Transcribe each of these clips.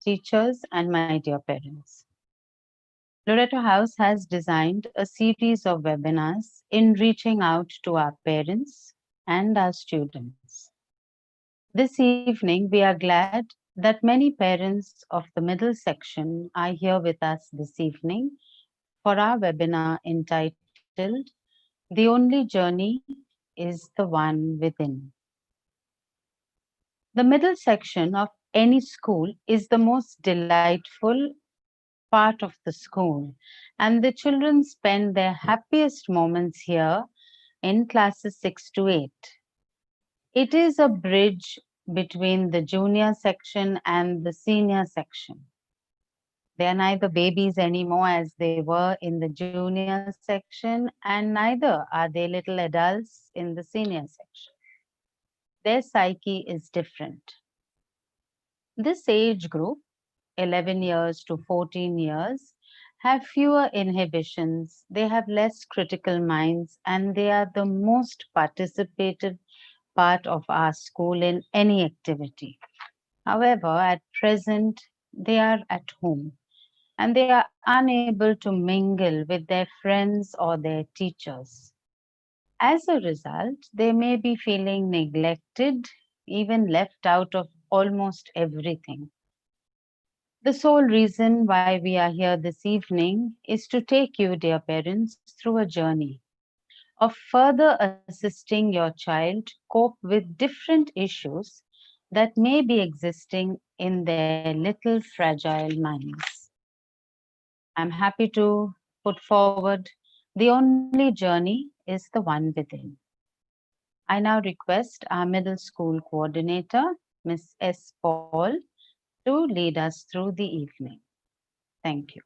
teachers, and my dear parents. Loreto House has designed a series of webinars in reaching out to our parents and our students. This evening, we are glad that many parents of the middle section are here with us this evening for our webinar entitled The Only Journey is the One Within. The middle section of any school is the most delightful part of the school, and the children spend their happiest moments here in classes 6 to 8. It is a bridge between the junior section and the senior section. They are neither babies anymore as they were in the junior section, and neither are they little adults in the senior section. Their psyche is different. This age group, 11 years to 14 years, have fewer inhibitions, they have less critical minds, and they are the most participative part of our school in any activity. However, at present, they are at home and they are unable to mingle with their friends or their teachers. As a result, they may be feeling neglected, even left out of almost everything. The sole reason why we are here this evening is to take you, dear parents, through a journey of further assisting your child cope with different issues that may be existing in their little fragile minds. I'm happy to put forward the only journey is the one within. I now request our middle school coordinator, Ms. S. Paul, to lead us through the evening. Thank you.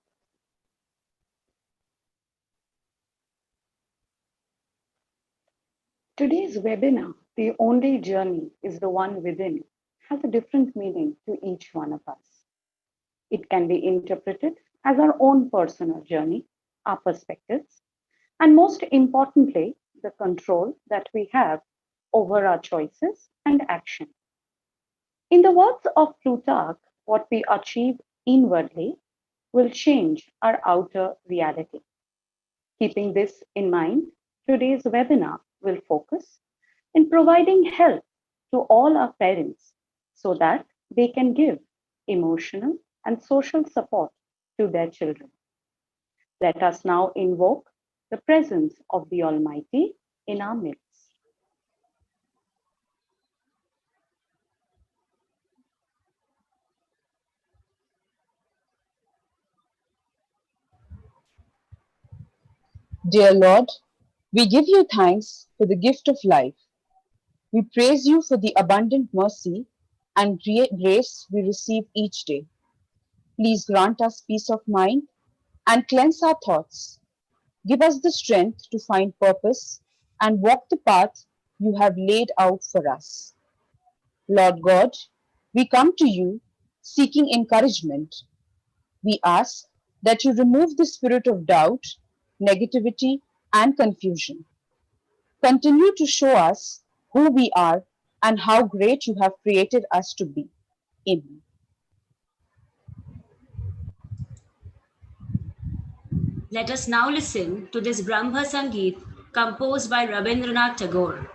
Today's webinar, The Only Journey is the One Within, has a different meaning to each one of us. It can be interpreted as our own personal journey, our perspectives, and most importantly, the control that we have over our choices and action. In the words of Plutarch, what we achieve inwardly will change our outer reality. Keeping this in mind, today's webinar will focus in providing help to all our parents so that they can give emotional and social support to their children. Let us now invoke the presence of the Almighty in our midst. Dear Lord, we give you thanks for the gift of life. We praise you for the abundant mercy and grace we receive each day. Please grant us peace of mind and cleanse our thoughts. Give us the strength to find purpose and walk the path you have laid out for us. Lord God, we come to you seeking encouragement. We ask that you remove the spirit of doubt, negativity, and confusion. Continue to show us who we are and how great you have created us to be. Amen. Let us now listen to this Brahma Sangeet composed by Rabindranath Tagore.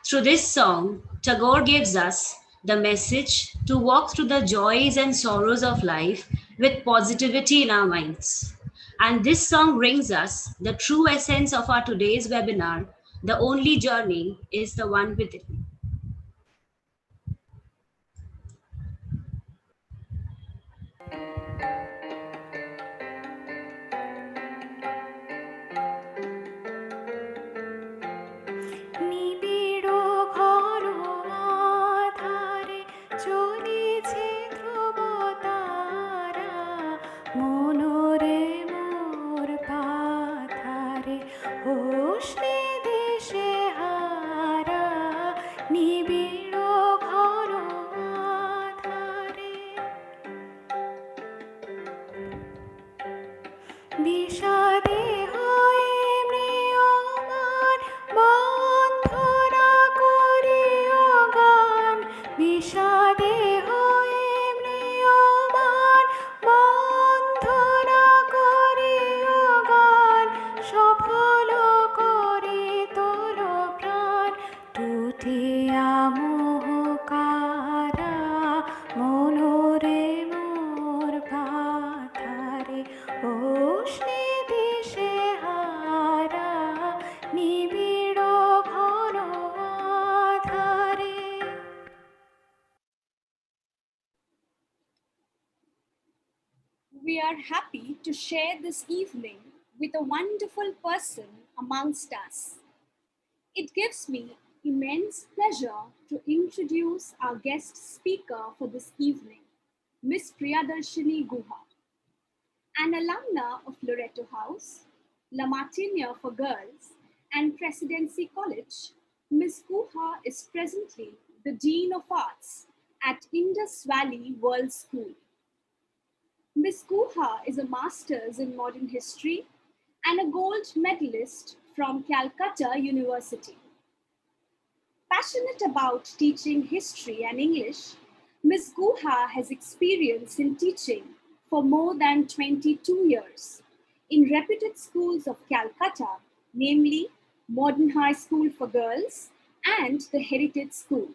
Through this song, Tagore gives us the message to walk through the joys and sorrows of life with positivity in our minds. And this song brings us the true essence of our today's webinar. The only journey is the one within. We are happy to share this evening with a wonderful person amongst us. It gives me immense pleasure to introduce our guest speaker for this evening, Miss Priyadarshini Guha. An alumna of Loreto House, La Martiniere for Girls, and Presidency College, Ms. Guha is presently the Dean of Arts at Indus Valley World School. Ms. Guha is a Master's in Modern History and a gold medalist from Calcutta University. Passionate about teaching history and English, Ms. Guha has experience in teaching for more than 22 years in reputed schools of Calcutta, namely Modern High School for Girls and the Heritage School.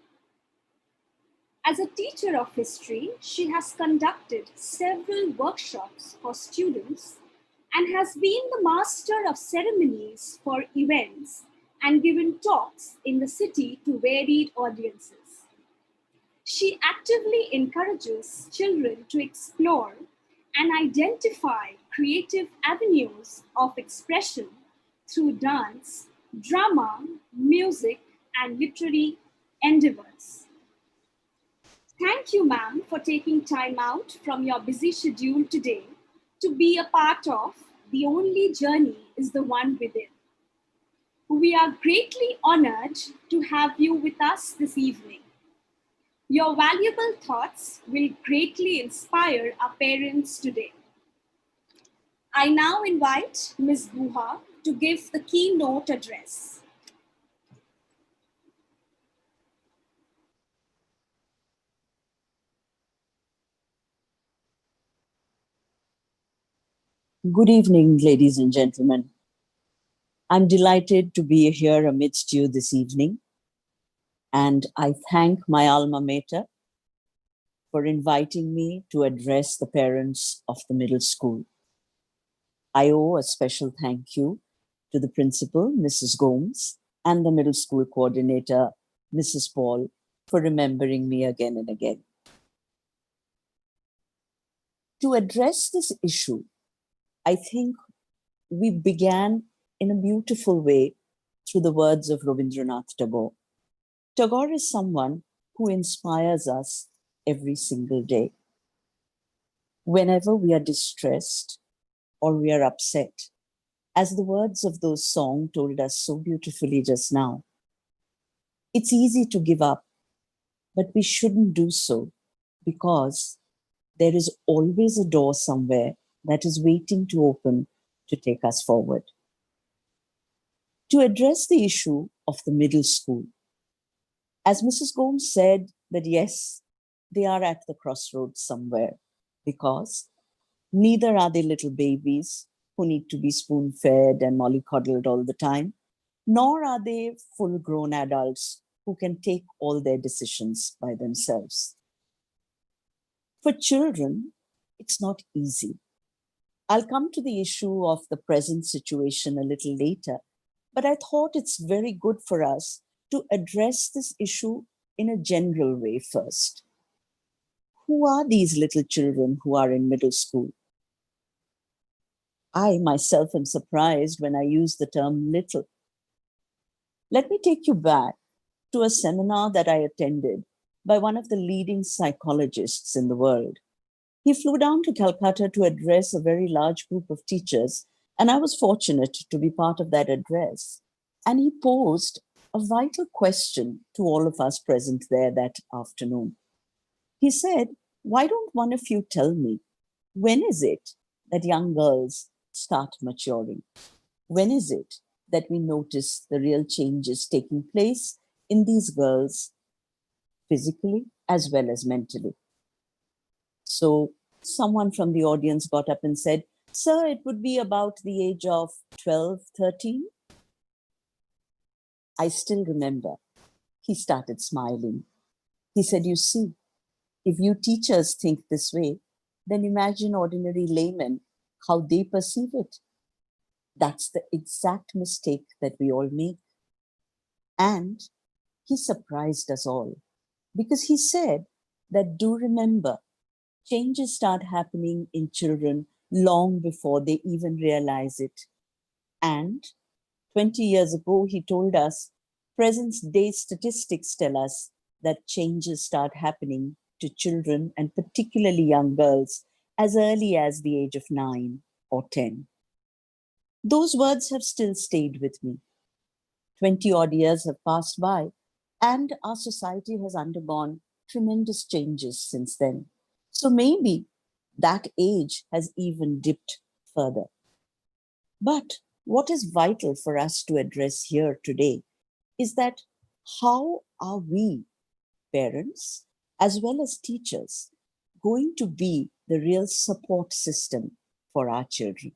As a teacher of history, she has conducted several workshops for students and has been the master of ceremonies for events and given talks in the city to varied audiences. She actively encourages children to explore and identify creative avenues of expression through dance, drama, music, and literary endeavors. Thank you, ma'am, for taking time out from your busy schedule today to be a part of The Only Journey is the One Within. We are greatly honored to have you with us this evening. Your valuable thoughts will greatly inspire our parents today. I now invite Ms. Guha to give the keynote address. Good evening, ladies and gentlemen. I'm delighted to be here amidst you this evening, and I thank my alma mater for inviting me to address the parents of the middle school. I owe a special thank you to the principal, Mrs. Gomes, and the middle school coordinator, Mrs. Paul, for remembering me again and again. To address this issue, I think we began in a beautiful way through the words of Rabindranath Tagore. Tagore is someone who inspires us every single day. Whenever we are distressed or we are upset, as the words of those songs told us so beautifully just now, it's easy to give up, but we shouldn't do so because there is always a door somewhere that is waiting to open to take us forward. To address the issue of the middle school, as Mrs. Gomes said that yes, they are at the crossroads somewhere because neither are they little babies who need to be spoon-fed and mollycoddled all the time, nor are they full-grown adults who can take all their decisions by themselves. For children, it's not easy. I'll come to the issue of the present situation a little later, but I thought it's very good for us to address this issue in a general way first. Who are these little children who are in middle school? I myself am surprised when I use the term little. Let me take you back to a seminar that I attended by one of the leading psychologists in the world. He flew down to Calcutta to address a very large group of teachers, and I was fortunate to be part of that address. And he posed a vital question to all of us present there that afternoon. He said, "Why don't one of you tell me, when is it that young girls start maturing? When is it that we notice the real changes taking place in these girls, physically as well as mentally?" So someone from the audience got up and said, "Sir, it would be about the age of 12, 13. I still remember. He started smiling. He said, "You see, if you teachers think this way, then imagine ordinary laymen, how they perceive it. That's the exact mistake that we all make." And he surprised us all because he said that, "Do remember, Changes start happening in children long before they even realize it. And 20 years ago, he told us, present day statistics tell us that changes start happening to children and particularly young girls as early as the age of 9 or 10. Those words have still stayed with me. 20 odd years have passed by, and our society has undergone tremendous changes since then. So maybe that age has even dipped further. But what is vital for us to address here today is that how are we, parents, as well as teachers, going to be the real support system for our children?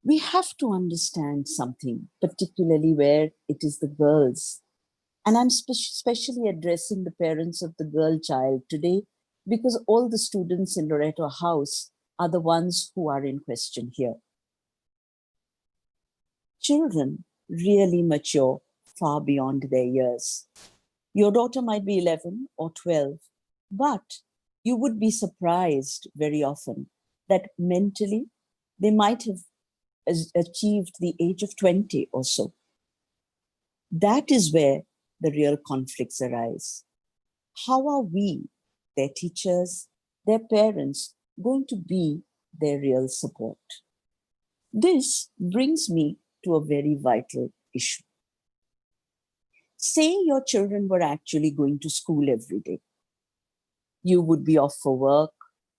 We have to understand something, particularly where it is the girls. And I'm especially addressing the parents of the girl child today, because all the students in Loreto House are the ones who are in question here. Children really mature far beyond their years. Your daughter might be 11 or 12, but you would be surprised very often that mentally they might have achieved the age of 20 or so. That is where the real conflicts arise. How are we, their teachers, their parents, going to be their real support? This brings me to a very vital issue. Say your children were actually going to school every day. You would be off for work,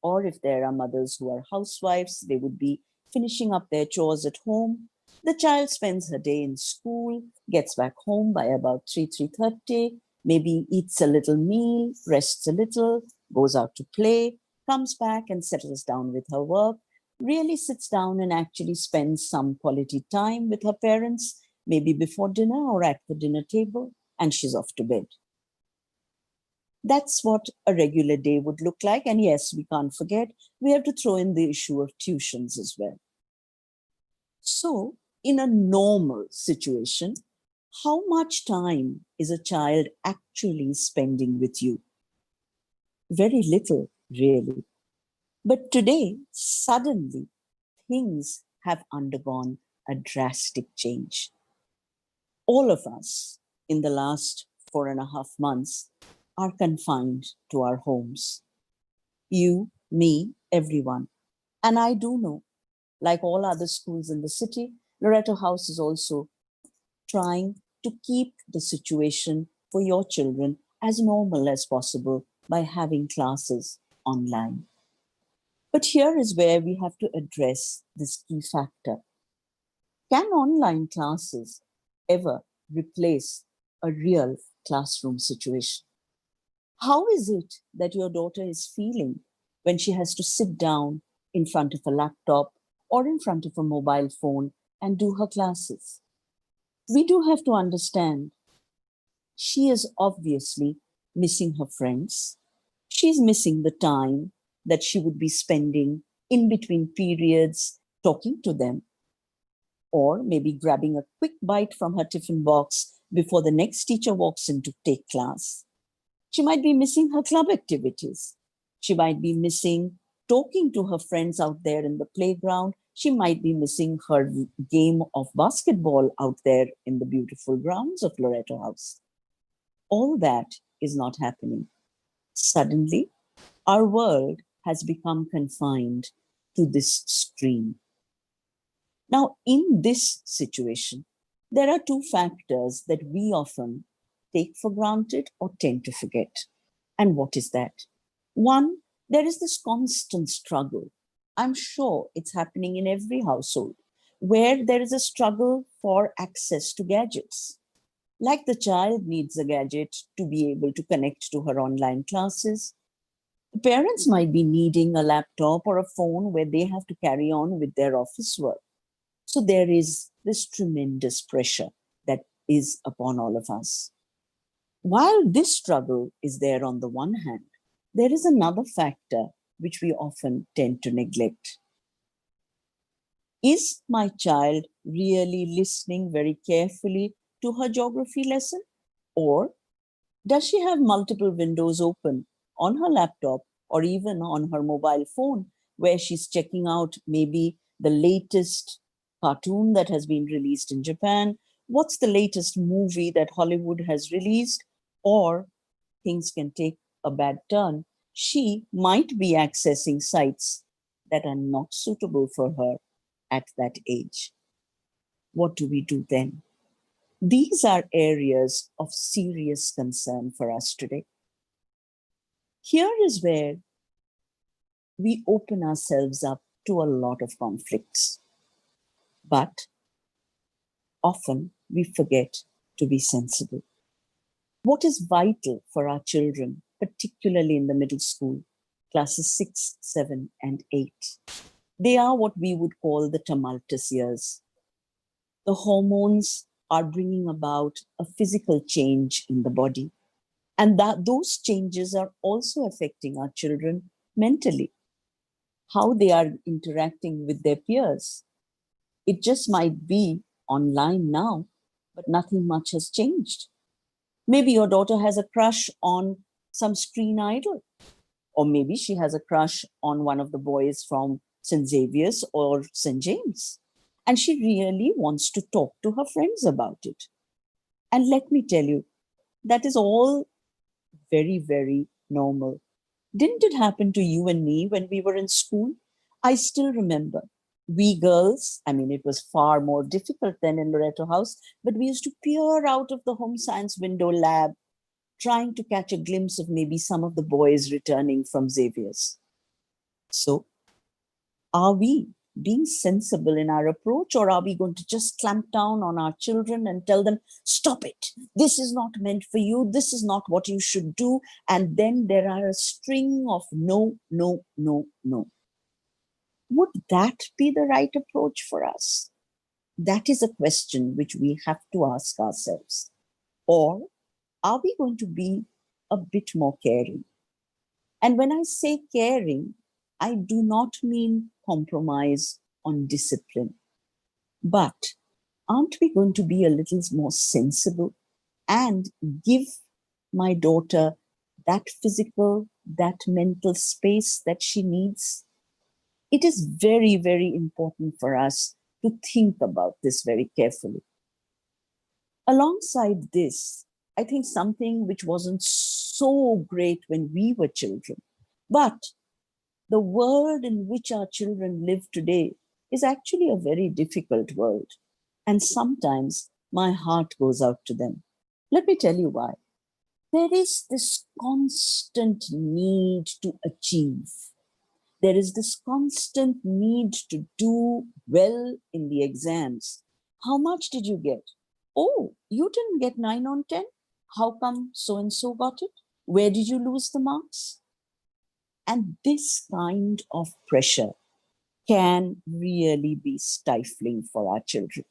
or if there are mothers who are housewives, they would be finishing up their chores at home. The child spends her day in school, gets back home by about 3:30, maybe eats a little meal, rests a little, goes out to play, comes back and settles down with her work, really sits down and actually spends some quality time with her parents, maybe before dinner or at the dinner table, and she's off to bed. That's what a regular day would look like. And yes, we can't forget, we have to throw in the issue of tuitions as well. So, in a normal situation, how much time is a child actually spending with you? Very little, really. But today, suddenly, things have undergone a drastic change. All of us in the last 4.5 months are confined to our homes. You, me, everyone. And I do know, like all other schools in the city, Loreto House is also trying to keep the situation for your children as normal as possible by having classes online. But here is where we have to address this key factor. Can online classes ever replace a real classroom situation? How is it that your daughter is feeling when she has to sit down in front of a laptop or in front of a mobile phone and do her classes? We do have to understand she is obviously missing her friends. She's missing the time that she would be spending in between periods talking to them, or maybe grabbing a quick bite from her tiffin box before the next teacher walks in to take class. She might be missing her club activities. She might be missing talking to her friends out there in the playground. She might be missing her game of basketball out there in the beautiful grounds of Loreto House. All that is not happening. Suddenly, our world has become confined to this screen. Now, in this situation, there are two factors that we often take for granted or tend to forget. And what is that? One, there is this constant struggle. I'm sure it's happening in every household where there is a struggle for access to gadgets. Like the child needs a gadget to be able to connect to her online classes, the parents might be needing a laptop or a phone where they have to carry on with their office work. So there is this tremendous pressure that is upon all of us. While this struggle is there on the one hand, there is another factor which we often tend to neglect. Is my child really listening very carefully to her geography lesson? Or does she have multiple windows open on her laptop or even on her mobile phone, where she's checking out maybe the latest cartoon that has been released in Japan, what's the latest movie that Hollywood has released, or things can take a bad turn. She might be accessing sites that are not suitable for her at that age. What do we do then? These are areas of serious concern for us today. Here is where we open ourselves up to a lot of conflicts. But often we forget to be sensible. What is vital for our children, particularly in the middle school, classes 6, 7, and 8? They are what we would call the tumultuous years. The hormones are bringing about a physical change in the body. And that those changes are also affecting our children mentally, how they are interacting with their peers. It just might be online now, but nothing much has changed. Maybe your daughter has a crush on some screen idol, or maybe she has a crush on one of the boys from St. Xavier's or St. James, and she really wants to talk to her friends about it. And let me tell you, that is all very, very normal. Didn't it happen to you and me when we were in school? I still remember we girls, I mean, it was far more difficult than in Loreto House, but we used to peer out of the home science window lab, trying to catch a glimpse of maybe some of the boys returning from Xavier's. So, are we being sensible in our approach, or are we going to just clamp down on our children and tell them, stop it, this is not meant for you, this is not what you should do, and then there are a string of no, no, no, no. Would that be the right approach for us? That is a question which we have to ask ourselves. Or are we going to be a bit more caring? And when I say caring, I do not mean compromise on discipline. But aren't we going to be a little more sensible and give my daughter that physical, that mental space that she needs? It is very, very important for us to think about this very carefully. Alongside this, I think something which wasn't so great when we were children, but the world in which our children live today is actually a very difficult world. And sometimes my heart goes out to them. Let me tell you why. There is this constant need to achieve. There is this constant need to do well in the exams. How much did you get? Oh, you didn't get 9 on 10. How come so-and-so got it? Where did you lose the marks? And this kind of pressure can really be stifling for our children,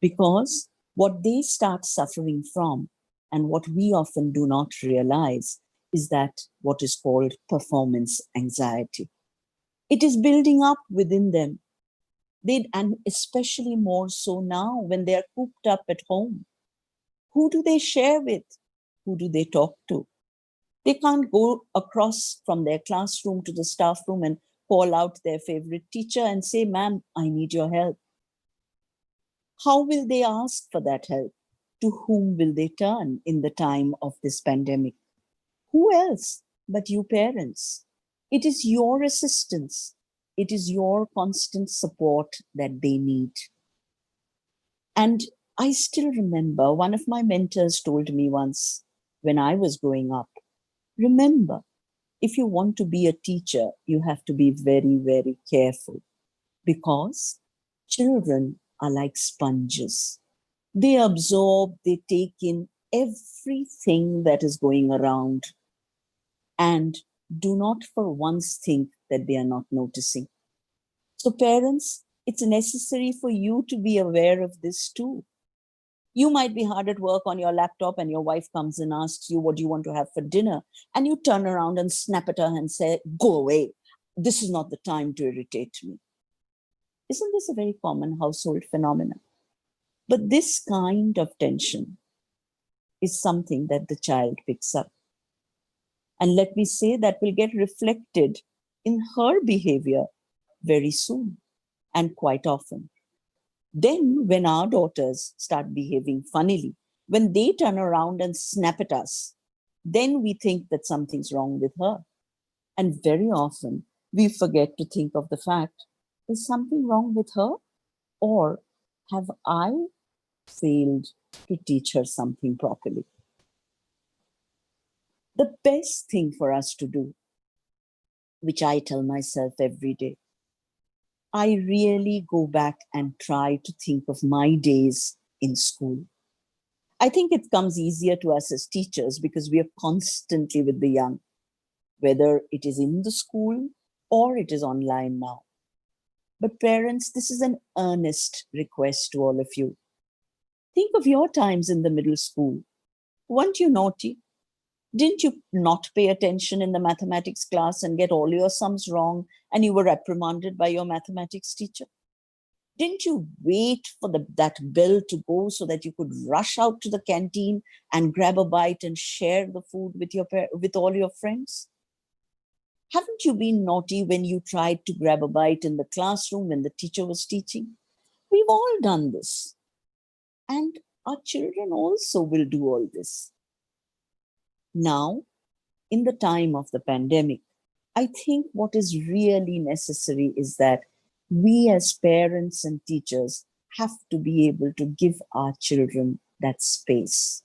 because what they start suffering from, and what we often do not realize, is that what is called performance anxiety. It is building up within them. And especially more so now when they are cooped up at home. Who do they share with? Who do they talk to? They can't go across from their classroom to the staff room and call out their favorite teacher and say, ma'am, I need your help. How will they ask for that help? To whom will they turn in the time of this pandemic? Who else but you parents? It is your assistance. It is your constant support that they need. And I still remember one of my mentors told me once when I was growing up, remember, if you want to be a teacher, you have to be very, very careful, because children are like sponges. They absorb, they take in everything that is going around, and do not for once think that they are not noticing. So parents, it's necessary for you to be aware of this too. You might be hard at work on your laptop and your wife comes and asks you, what do you want to have for dinner? And you turn around and snap at her and say, go away. This is not the time to irritate me. Isn't this a very common household phenomenon? But this kind of tension is something that the child picks up. And let me say that will get reflected in her behavior very soon and quite often. Then, when our daughters start behaving funnily, when they turn around and snap at us, then we think that something's wrong with her. And very often, we forget to think of the fact, is something wrong with her? Or have I failed to teach her something properly? The best thing for us to do, which I tell myself every day, I really go back and try to think of my days in school. I think it comes easier to us as teachers because we are constantly with the young, whether it is in the school or it is online now. But parents, this is an earnest request to all of you. Think of your times in the middle school. Weren't you naughty? Didn't you not pay attention in the mathematics class and get all your sums wrong and you were reprimanded by your mathematics teacher? Didn't you wait for that bell to go so that you could rush out to the canteen and grab a bite and share the food with all your friends? Haven't you been naughty when you tried to grab a bite in the classroom when the teacher was teaching? We've all done this. And our children also will do all this. Now, in the time of the pandemic, I think what is really necessary is that we as parents and teachers have to be able to give our children that space.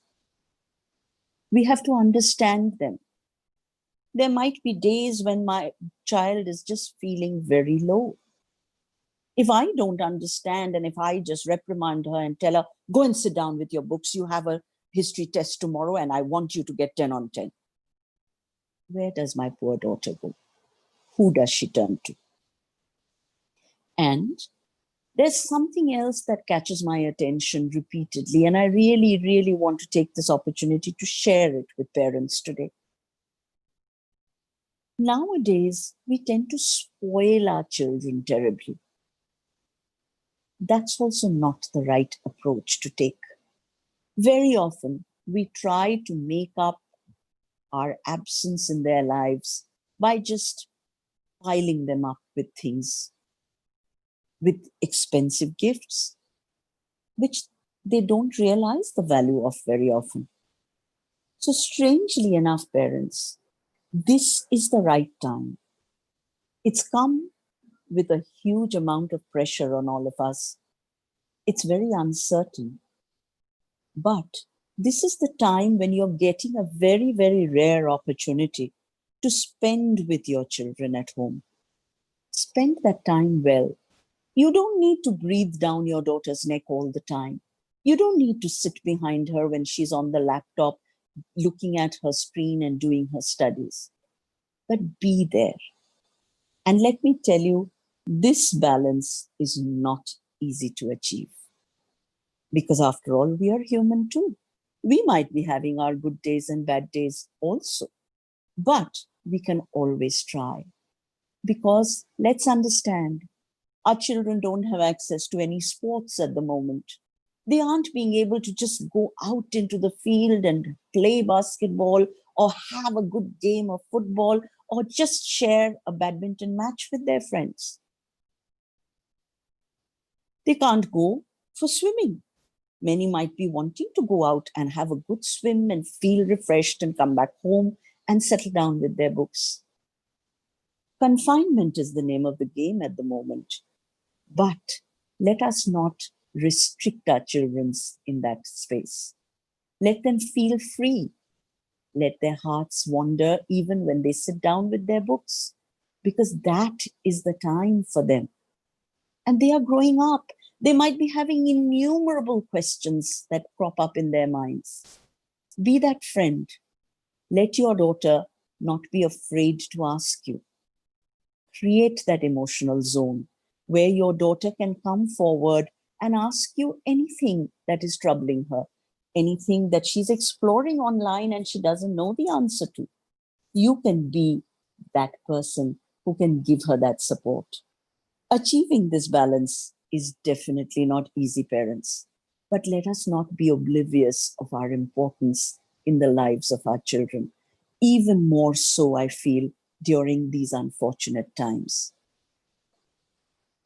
We have to understand them. There might be days when my child is just feeling very low. If I don't understand and if I just reprimand her and tell her, go and sit down with your books, you have a history test tomorrow and I want you to get 10 on 10. Where does my poor daughter go? Who does she turn to? And there's something else that catches my attention repeatedly, and I really, really want to take this opportunity to share it with parents today. Nowadays, we tend to spoil our children terribly. That's also not the right approach to take. Very often, we try to make up our absence in their lives by just piling them up with things, with expensive gifts, which they don't realize the value of very often. So strangely enough, parents, this is the right time. It's come with a huge amount of pressure on all of us. It's very uncertain. But this is the time when you're getting a very, very rare opportunity to spend with your children at home. Spend that time well. You don't need to breathe down your daughter's neck all the time. You don't need to sit behind her when she's on the laptop, looking at her screen and doing her studies. But be there. And let me tell you, this balance is not easy to achieve. Because after all, we are human too. We might be having our good days and bad days also. But we can always try. Because let's understand, our children don't have access to any sports at the moment. They aren't being able to just go out into the field and play basketball or have a good game of football or just share a badminton match with their friends. They can't go for swimming. Many might be wanting to go out and have a good swim and feel refreshed and come back home and settle down with their books. Confinement is the name of the game at the moment. But let us not restrict our children in that space. Let them feel free. Let their hearts wander even when they sit down with their books, because that is the time for them. And they are growing up. They might be having innumerable questions that crop up in their minds. Be that friend. Let your daughter not be afraid to ask you. Create that emotional zone where your daughter can come forward and ask you anything that is troubling her, anything that she's exploring online and she doesn't know the answer to. You can be that person who can give her that support. Achieving this balance is definitely not easy, parents, but let us not be oblivious of our importance in the lives of our children. even more so, I feel, during these unfortunate times.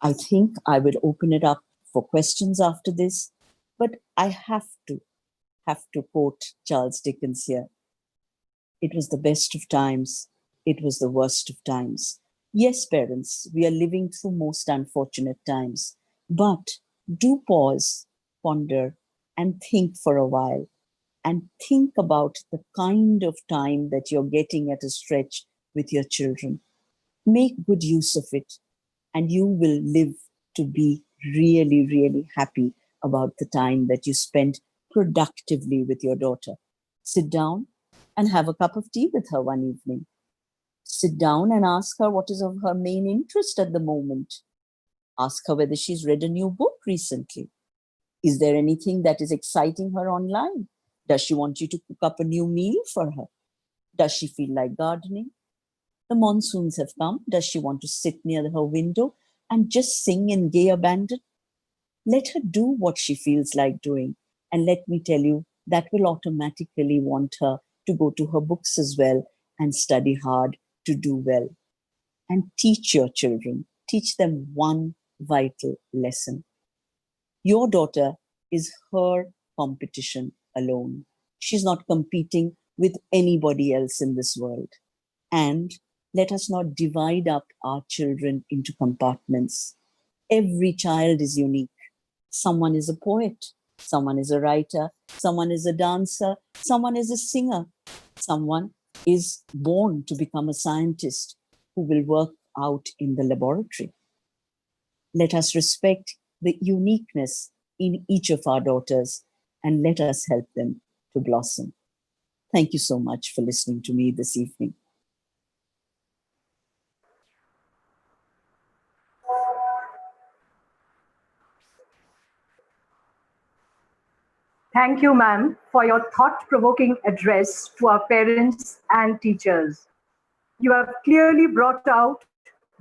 I think I will open it up for questions after this, but I have to quote Charles Dickens here. It was the best of times. It was the worst of times. Yes, parents, we are living through most unfortunate times, but do pause, ponder, and think for a while. And think about the kind of time that you're getting at a stretch with your children. Make good use of it, and you will live to be really, really happy about the time that you spend productively with your daughter. Sit down and have a cup of tea with her one evening. Sit down and ask her what is of her main interest at the moment. Ask her whether she's read a new book recently. Is there anything that is exciting her online? Does she want you to cook up a new meal for her? Does she feel like gardening? The monsoons have come. Does she want to sit near her window and just sing in gay abandon? Let her do what she feels like doing. And let me tell you, that will automatically want her to go to her books as well and study hard to do well. And teach your children, teach them one vital lesson. Your daughter is her competition alone. She's not competing with anybody else in this world. And let us not divide up our children into compartments. Every child is unique. Someone is a poet, someone is a writer, someone is a dancer, someone is a singer, someone is born to become a scientist who will work out in the laboratory. Let us respect the uniqueness in each of our daughters and let us help them to blossom. Thank you so much for listening to me this evening. Thank you, ma'am, for your thought-provoking address to our parents and teachers. You have clearly brought out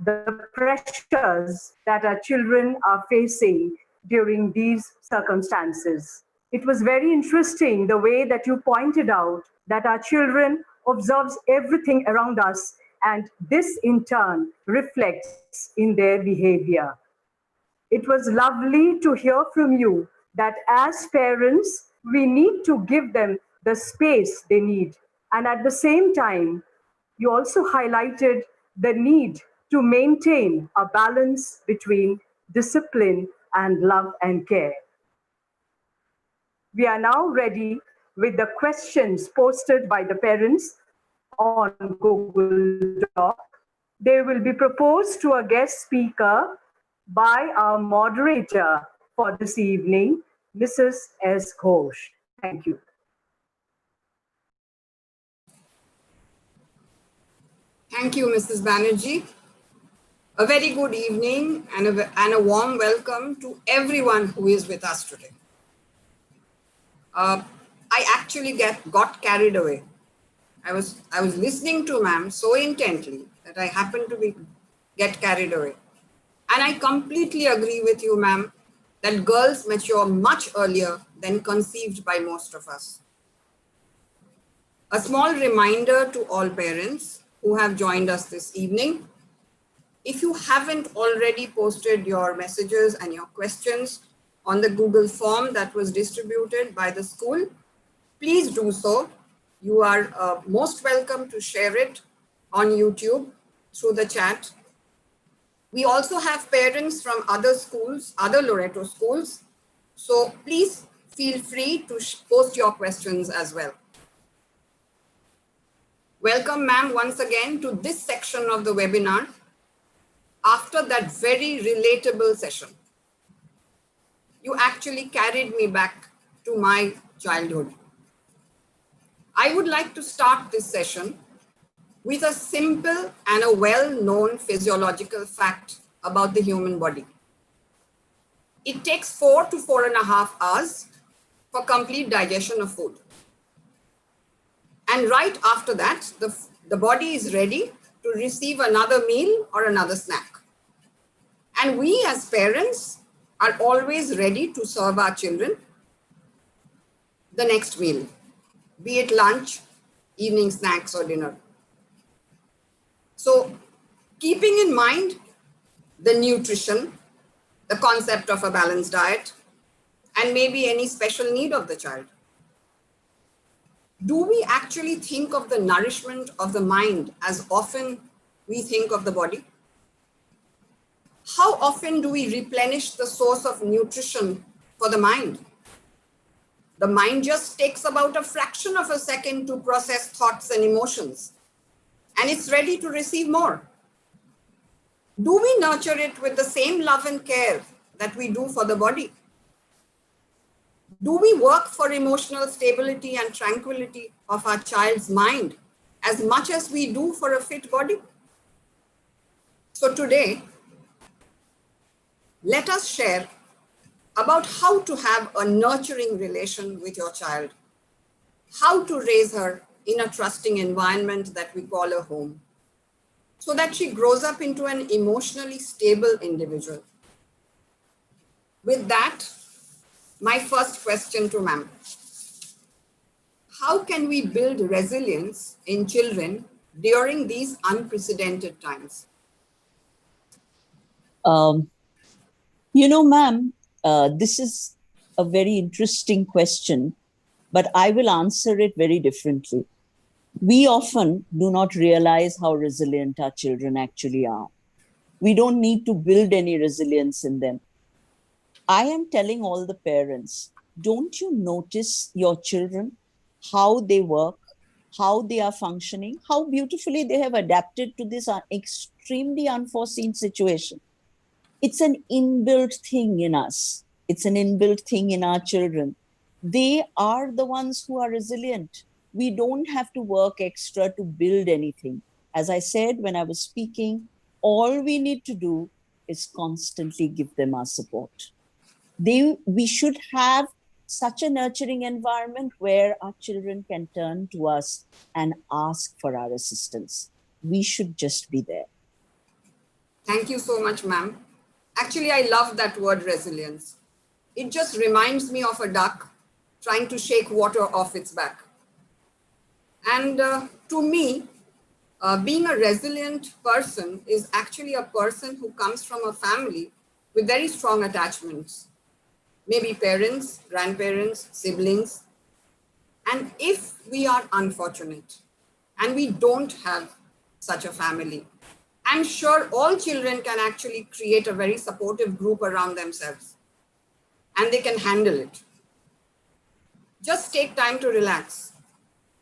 the pressures that our children are facing during these circumstances. It was very interesting the way that you pointed out that our children observes everything around us, and this in turn reflects in their behavior. It was lovely to hear from you that as parents, we need to give them the space they need. And at the same time, you also highlighted the need to maintain a balance between discipline and love and care. We are now ready with the questions posted by the parents on Google Doc. They will be proposed to a guest speaker by our moderator for this evening, Mrs. S. Ghosh. Thank you. Thank you, Mrs. Banerjee. A very good evening and a warm welcome to everyone who is with us today. I actually got carried away. I was listening to ma'am so intently that I happened to get carried away. And I completely agree with you, ma'am, that girls mature much earlier than conceived by most of us. A small reminder to all parents who have joined us this evening. If you haven't already posted your messages and your questions on the Google form that was distributed by the school, please do so. You are most welcome to share it on YouTube through the chat. We also have parents from other schools, other Loreto schools. So please feel free to post your questions as well. Welcome, ma'am, once again to this section of the webinar after that very relatable session. You actually carried me back to my childhood. I would like to start this session with a simple and a well-known physiological fact about the human body. It takes 4 to 4.5 hours for complete digestion of food. And right after that, the body is ready to receive another meal or another snack. And we as parents are always ready to serve our children the next meal, be it lunch, evening snacks or dinner. So keeping in mind the nutrition, the concept of a balanced diet, and maybe any special need of the child. Do we actually think of the nourishment of the mind as often we think of the body? How often do we replenish the source of nutrition for the mind? The mind just takes about a fraction of a second to process thoughts and emotions, and it's ready to receive more. Do we nurture it with the same love and care that we do for the body? Do we work for emotional stability and tranquility of our child's mind as much as we do for a fit body? So today, let us share about how to have a nurturing relation with your child, how to raise her in a trusting environment that we call a home, so that she grows up into an emotionally stable individual. With that, my first question to ma'am. How can we build resilience in children during these unprecedented times? Ma'am, this is a very interesting question, but I will answer it very differently. We often do not realize how resilient our children actually are. We don't need to build any resilience in them. I am telling all the parents, don't you notice your children, how they work, how they are functioning, how beautifully they have adapted to this extremely unforeseen situation? It's an inbuilt thing in us. It's an inbuilt thing in our children. They are the ones who are resilient. We don't have to work extra to build anything. As I said when I was speaking, all we need to do is constantly give them our support. We should have such a nurturing environment where our children can turn to us and ask for our assistance. We should just be there. Thank you so much, ma'am. Actually, I love that word resilience. It just reminds me of a duck trying to shake water off its back. And to me, being a resilient person is actually a person who comes from a family with very strong attachments. Maybe parents, grandparents, siblings. And if we are unfortunate and we don't have such a family, I'm sure all children can actually create a very supportive group around themselves and they can handle it. Just take time to relax.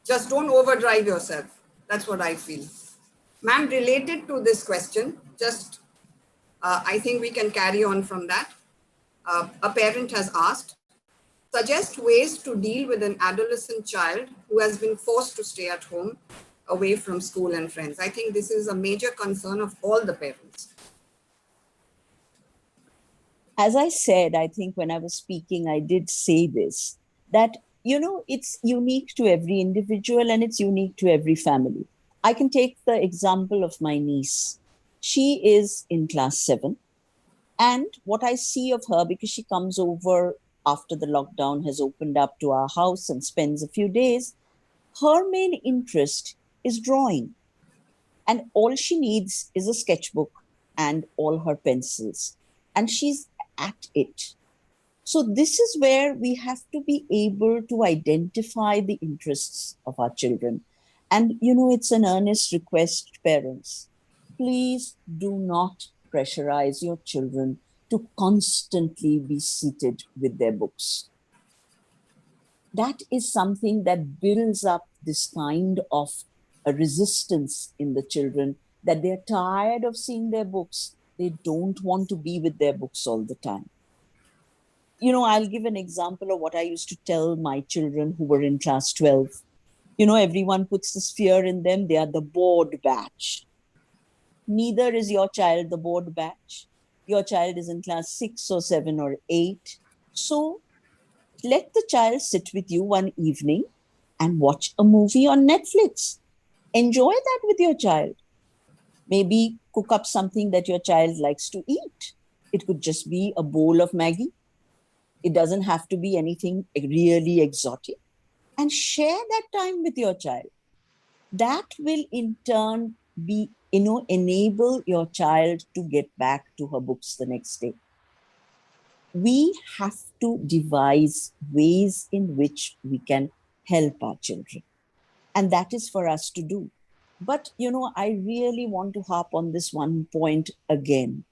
Just don't overdrive yourself. That's what I feel. Ma'am, related to this question, I think we can carry on from that. A parent has asked, suggest ways to deal with an adolescent child who has been forced to stay at home away from school and friends. I think this is a major concern of all the parents. As I said, I think when I was speaking, I did say this, that, it's unique to every individual and it's unique to every family. I can take the example of my niece. She is in class 7. And what I see of her, because she comes over after the lockdown has opened up to our house and spends a few days, her main interest is drawing. And all she needs is a sketchbook and all her pencils. And she's at it. So this is where we have to be able to identify the interests of our children. And, it's an earnest request, parents. Please do not pressurize your children to constantly be seated with their books. That is something that builds up this kind of a resistance in the children, that they're tired of seeing their books. They don't want to be with their books all the time. I'll give an example of what I used to tell my children who were in class 12. Everyone puts this fear in them. They are the bored batch. Neither is your child the bored batch. Your child is in class 6 or 7 or 8. So let the child sit with you one evening and watch a movie on Netflix. Enjoy that with your child. Maybe cook up something that your child likes to eat. It could just be a bowl of Maggi. It doesn't have to be anything really exotic. And share that time with your child. that will in turn be, enable your child to get back to her books the next day. We have to devise ways in which we can help our children. And that is for us to do. But, I really want to harp on this one point again.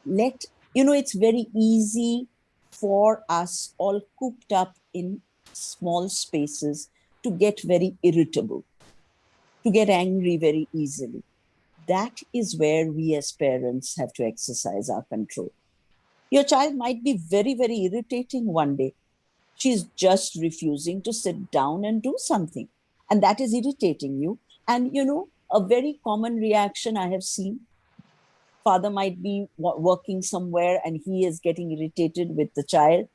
It's very easy for us all cooped up in small spaces to get very irritable, to get angry very easily. That is where we as parents have to exercise our control. Your child might be very, very irritating one day. She's just refusing to sit down and do something. And that is irritating you. And, a very common reaction I have seen, father might be working somewhere and he is getting irritated with the child.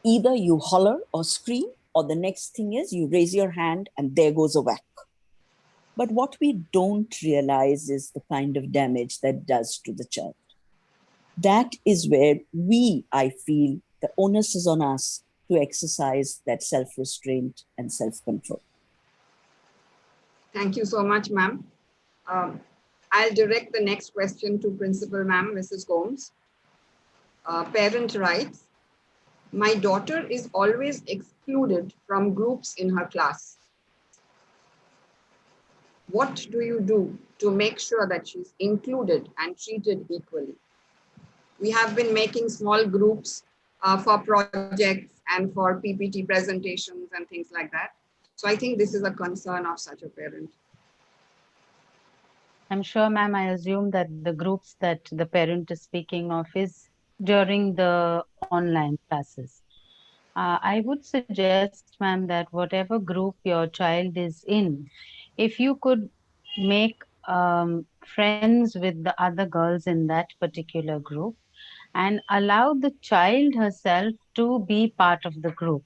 Either you holler or scream, or the next thing is you raise your hand and there goes a whack. But what we don't realize is the kind of damage that does to the child. That is where I feel the onus is on us to exercise that self-restraint and self-control. Thank you so much, ma'am. I'll direct the next question to Principal Ma'am, Mrs. Gomes. Parent writes, my daughter is always excluded from groups in her class. What do you do to make sure that she's included and treated equally? We have been making small groups for projects and for PPT presentations and things like that. So I think this is a concern of such a parent. I'm sure, ma'am, I assume that the groups that the parent is speaking of is during the online classes. I would suggest, ma'am, that whatever group your child is in, if you could make friends with the other girls in that particular group and allow the child herself to be part of the group.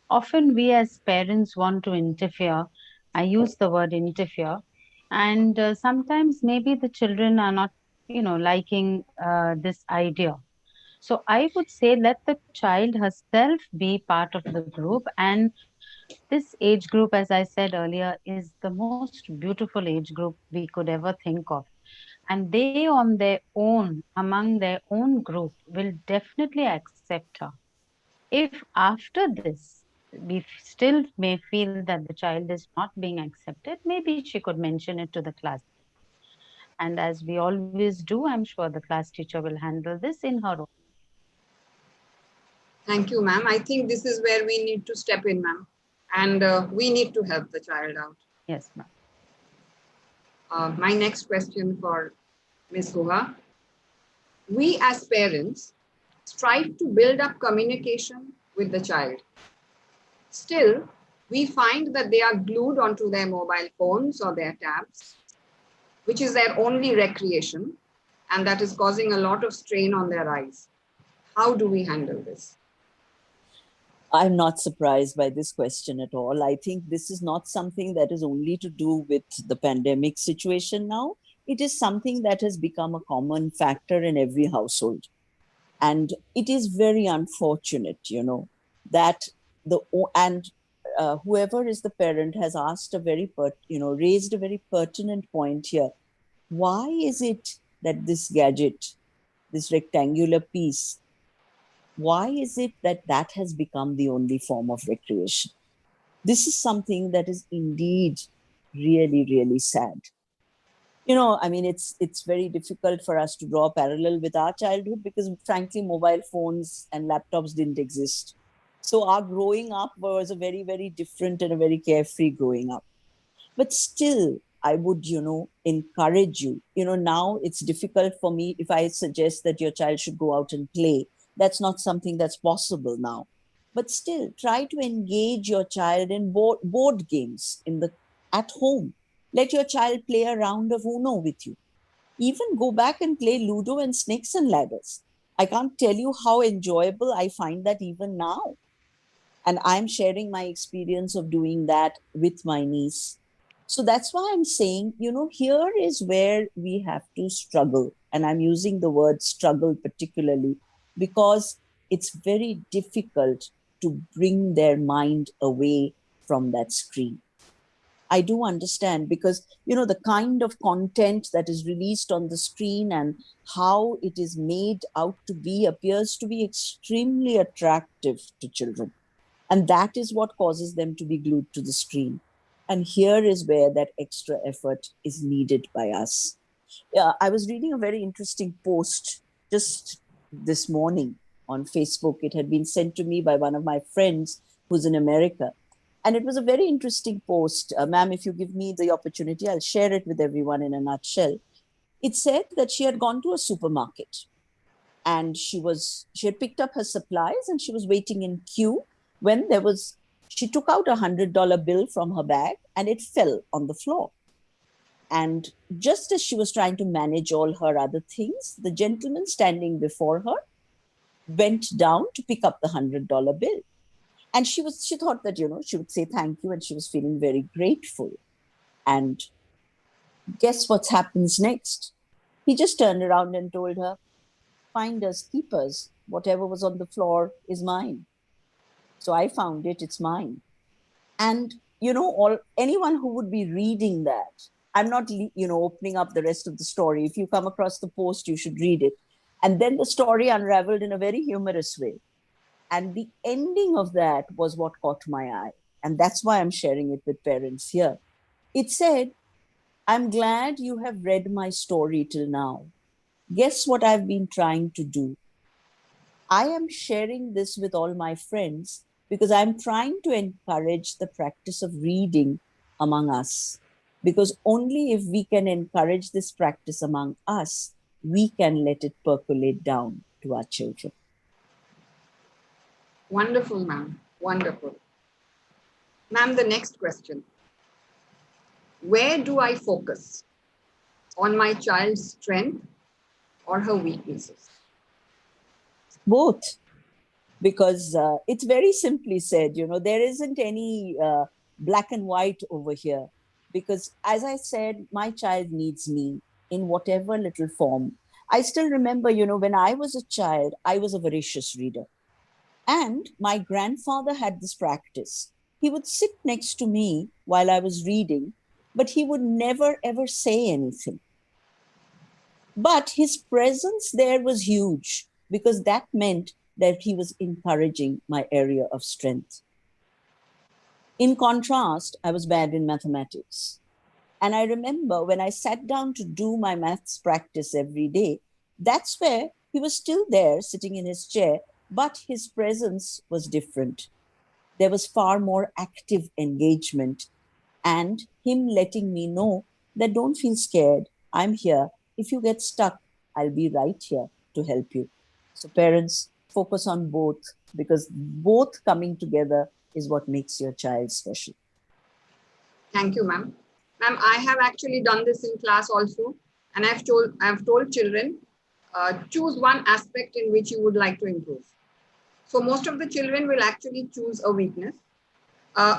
Often we as parents want to interfere. I use the word interfere. And sometimes maybe the children are not, liking this idea. So I would say let the child herself be part of the group. And this age group, as I said earlier, is the most beautiful age group we could ever think of. And they on their own, among their own group, will definitely accept her. If after this, we still may feel that the child is not being accepted, maybe she could mention it to the class. And as we always do, I'm sure the class teacher will handle this in her own. Thank you, ma'am. I think this is where we need to step in, ma'am. And we need to help the child out. Yes, ma'am. My next question for Ms. Guha. We as parents strive to build up communication with the child. Still, we find that they are glued onto their mobile phones or their tabs, which is their only recreation, and that is causing a lot of strain on their eyes. How do we handle this? I'm not surprised by this question at all. I think this is not something that is only to do with the pandemic situation now. It is something that has become a common factor in every household. And it is very unfortunate, that whoever is the parent has asked raised a very pertinent point here. Why is it that this gadget, this rectangular piece, why is it that has become the only form of recreation? This is something that is indeed really, really sad. It's very difficult for us to draw a parallel with our childhood because, frankly, mobile phones and laptops didn't exist. So our growing up was a very, very different and a very carefree growing up. But still, I would, encourage you. Now it's difficult for me if I suggest that your child should go out and play. That's not something that's possible now. But still, try to engage your child in board games at home. Let your child play a round of Uno with you. Even go back and play Ludo and Snakes and Ladders. I can't tell you how enjoyable I find that even now. And I'm sharing my experience of doing that with my niece. So that's why I'm saying, here is where we have to struggle. And I'm using the word struggle particularly because it's very difficult to bring their mind away from that screen. I do understand because, the kind of content that is released on the screen and how it is made out to be appears to be extremely attractive to children. And that is what causes them to be glued to the screen. And here is where that extra effort is needed by us. I was reading a very interesting post just this morning on Facebook. It had been sent to me by one of my friends who's in America. And it was a very interesting post. Ma'am, if you give me the opportunity, I'll share it with everyone in a nutshell. It said that she had gone to a supermarket and she had picked up her supplies and she was waiting in queue when she took out $100 bill from her bag and it fell on the floor. And just as she was trying to manage all her other things, the gentleman standing before her bent down to pick up the $100 bill. And she thought that, she would say thank you and she was feeling very grateful. And guess what happens next? He just turned around and told her, finders, keepers, whatever was on the floor is mine. So I found it, it's mine. And, anyone who would be reading that, I'm not, opening up the rest of the story. If you come across the post, you should read it. And then the story unraveled in a very humorous way. And the ending of that was what caught my eye. And that's why I'm sharing it with parents here. It said, I'm glad you have read my story till now. Guess what I've been trying to do? I am sharing this with all my friends because I'm trying to encourage the practice of reading among us. Because only if we can encourage this practice among us, we can let it percolate down to our children. Wonderful, ma'am. Wonderful. Ma'am, the next question. Where do I focus? On my child's strength or her weaknesses? Both. Because it's very simply said, there isn't any black and white over here. Because as I said, my child needs me in whatever little form. I still remember, when I was a child, I was a voracious reader. And my grandfather had this practice. He would sit next to me while I was reading, but he would never ever say anything. But his presence there was huge because that meant that he was encouraging my area of strength. In contrast, I was bad in mathematics. And I remember when I sat down to do my maths practice every day, that's where he was still there sitting in his chair, but his presence was different. There was far more active engagement and him letting me know that don't feel scared. I'm here. If you get stuck, I'll be right here to help you. So parents, focus on both because both coming together is what makes your child special. Thank you, ma'am. Ma'am, I have actually done this in class also. And I've told children, choose one aspect in which you would like to improve. So most of the children will actually choose a weakness,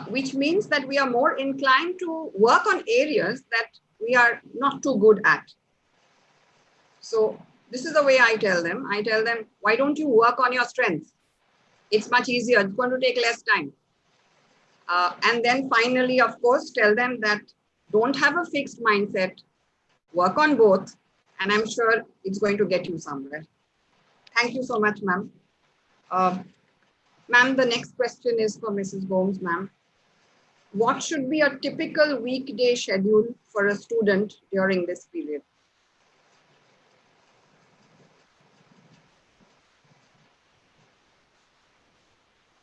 which means that we are more inclined to work on areas that we are not too good at. So this is the way I tell them. I tell them, why don't you work on your strengths? It's much easier. It's going to take less time. And then finally, of course, tell them that don't have a fixed mindset. Work on both. And I'm sure it's going to get you somewhere. Thank you so much, ma'am. Ma'am, the next question is for Mrs. Gomes, ma'am. What should be a typical weekday schedule for a student during this period?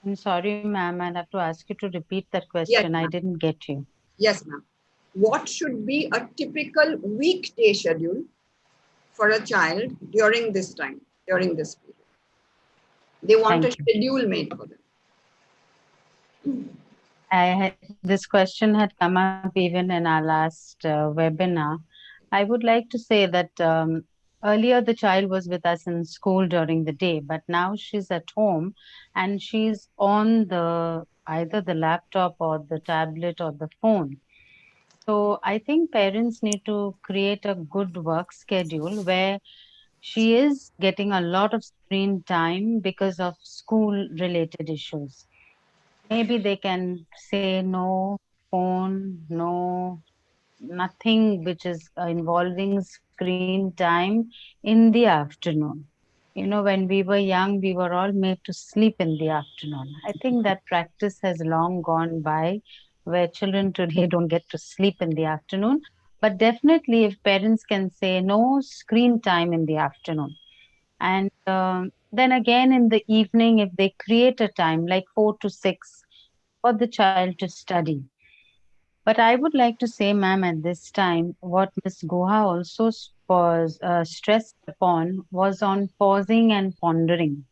I'm sorry, ma'am. I'll have to ask you to repeat that question. Yes, I didn't get you. Yes, ma'am. What should be a typical weekday schedule for a child during this time, during this period? They want a schedule made for them. This question had come up even in our last webinar. I would like to say that earlier the child was with us in school during the day, but now she's at home and she's on either the laptop or the tablet or the phone. So I think parents need to create a good work schedule where she is getting a lot of screen time because of school related issues. Maybe they can say no phone, no nothing which is involving screen time in the afternoon. When we were young, we were all made to sleep in the afternoon. I think that practice has long gone by, where children today don't get to sleep in the afternoon. But definitely, if parents can say no screen time in the afternoon, and then again in the evening, if they create a time like 4 to 6 for the child to study. But I would like to say, ma'am, at this time, what Ms. Guha also was stressed upon was on pausing and pondering.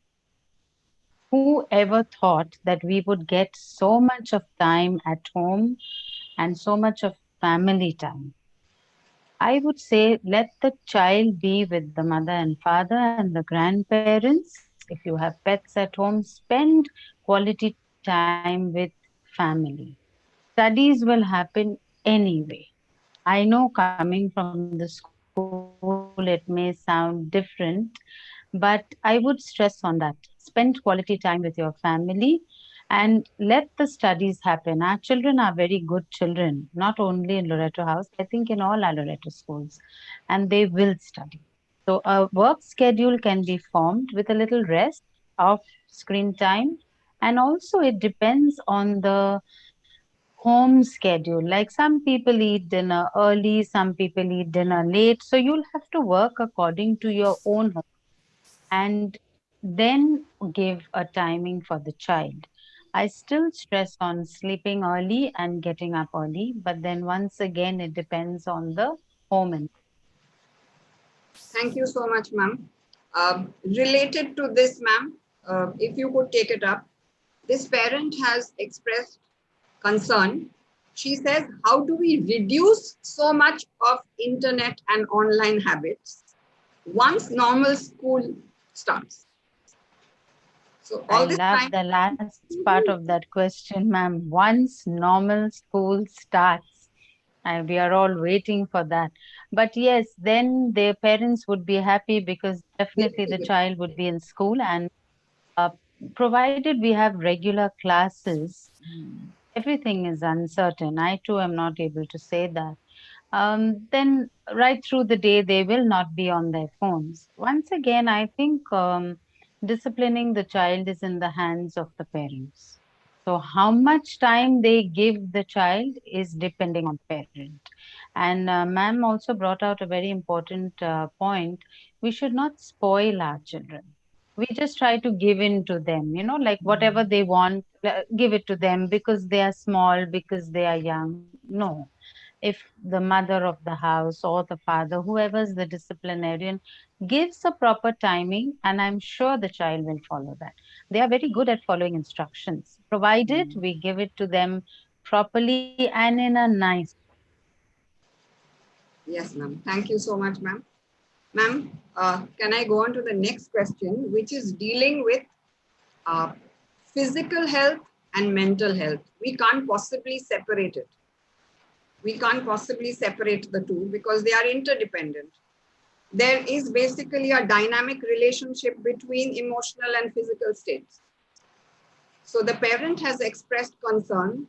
Who ever thought that we would get so much of time at home and so much of family time? I would say let the child be with the mother and father and the grandparents. If you have pets at home, spend quality time with family. Studies will happen anyway. I know coming from the school, it may sound different, but I would stress on that. Spend quality time with your family and let the studies happen. Our children are very good children, not only in Loreto House, I think in all our Loreto schools, and they will study. So a work schedule can be formed with a little rest of screen time. And also it depends on the home schedule. Like some people eat dinner early, some people eat dinner late. So you'll have to work according to your own home and then give a timing for the child. I still stress on sleeping early and getting up early, but then once again, it depends on the home. And Thank you so much, ma'am. Related to this, ma'am, if you could take it up, this parent has expressed concern. She says, how do we reduce so much of internet and online habits once normal school starts? So I all this love time, the last part of that question, ma'am. Once normal school starts, and we are all waiting for that. But yes, then their parents would be happy because definitely the child would be in school, and uh, provided we have regular classes, everything is uncertain. I too am not able to say that. Then right through the day, they will not be on their phones. Once again, I think disciplining the child is in the hands of the parents. So how much time they give the child is depending on parent. And ma'am also brought out a very important point. We should not spoil our children. We just try to give in to them, like whatever they want, give it to them because they are small, because they are young. No, if the mother of the house or the father, whoever's the disciplinarian, gives a proper timing, and I'm sure the child will follow that. They are very good at following instructions, provided we give it to them properly and in a nice. yes, ma'am. Thank you so much, ma'am. Ma'am, can I go on to the next question, which is dealing with uh, physical health and mental health? We can't possibly separate it. We can't possibly separate the two because they are interdependent. There is basically a dynamic relationship between emotional and physical states. So the parent has expressed concern.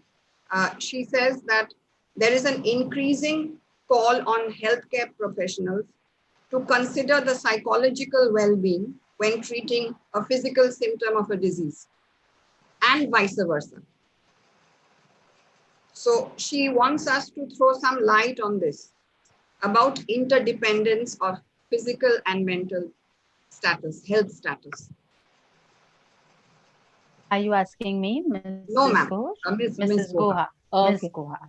She says that there is an increasing call on healthcare professionals to consider the psychological well-being when treating a physical symptom of a disease and vice versa. So she wants us to throw some light on this about interdependence of physical and mental status, health status. Are you asking me, No, Mrs. ma'am. Ghosh? Ms. Mrs. Guha. Guha. Ms. Okay. Guha.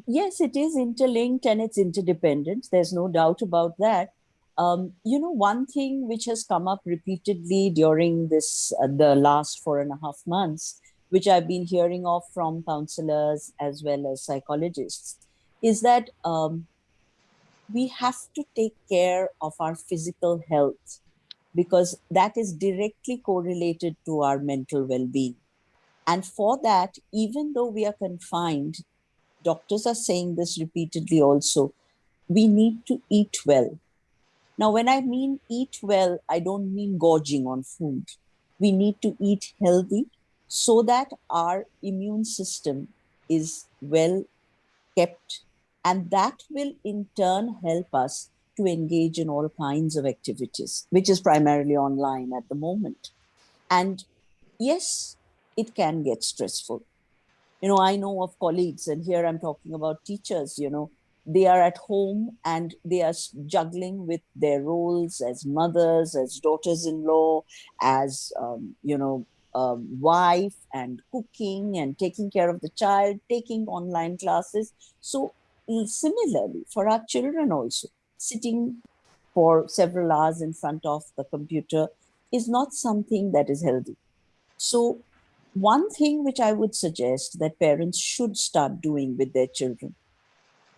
Yes, it is interlinked and it's interdependent. There's no doubt about that. One thing which has come up repeatedly during the last 4.5 months, which I've been hearing of from counselors as well as psychologists, is that we have to take care of our physical health because that is directly correlated to our mental well-being. And for that, even though we are confined, doctors are saying this repeatedly also, we need to eat well. Now, when I mean eat well, I don't mean gorging on food. We need to eat healthy so that our immune system is well kept, and that will in turn help us to engage in all kinds of activities, which is primarily online at the moment. And yes, it can get stressful. I know of colleagues, and here I'm talking about teachers, they are at home and they are juggling with their roles as mothers, as daughters-in-law, as, wife, and cooking and taking care of the child, taking online classes. So similarly, for our children also, sitting for several hours in front of the computer is not something that is healthy. So one thing which I would suggest that parents should start doing with their children,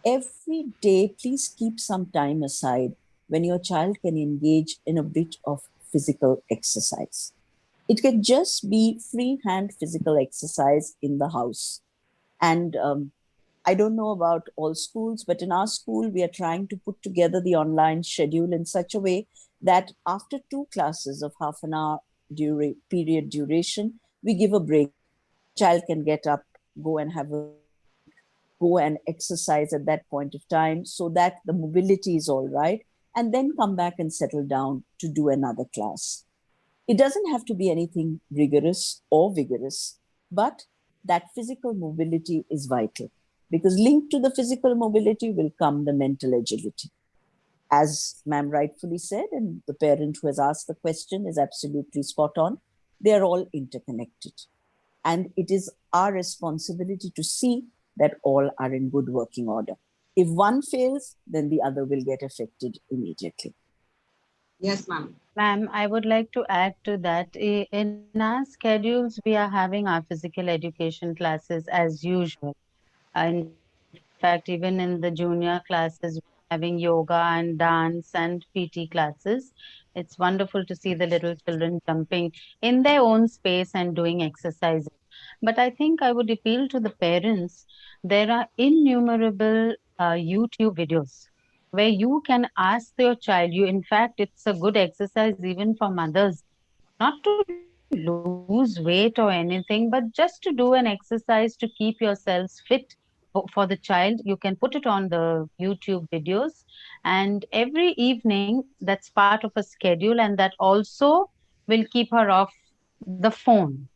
every day, please keep some time aside when your child can engage in a bit of physical exercise. It can just be freehand physical exercise in the house. And I don't know about all schools, but in our school, we are trying to put together the online schedule in such a way that after 2 classes of half an hour period duration, we give a break. Child can get up, go and exercise at that point of time so that the mobility is all right, and then come back and settle down to do another class. It doesn't have to be anything rigorous or vigorous, but that physical mobility is vital, because linked to the physical mobility will come the mental agility. As ma'am rightfully said, and the parent who has asked the question is absolutely spot on, they are all interconnected. And it is our responsibility to see that all are in good working order. If one fails, then the other will get affected immediately. Yes, ma'am. Ma'am, I would like to add to that. In our schedules, we are having our physical education classes as usual. In fact, even in the junior classes, we're having yoga and dance and PT classes. It's wonderful to see the little children jumping in their own space and doing exercises. But I think I would appeal to the parents. There are innumerable YouTube videos where you can ask your child. In fact, it's a good exercise even for mothers, not to lose weight or anything, but just to do an exercise to keep yourselves fit for the child. You can put it on the YouTube videos, and every evening that's part of a schedule, and that also will keep her off the phone.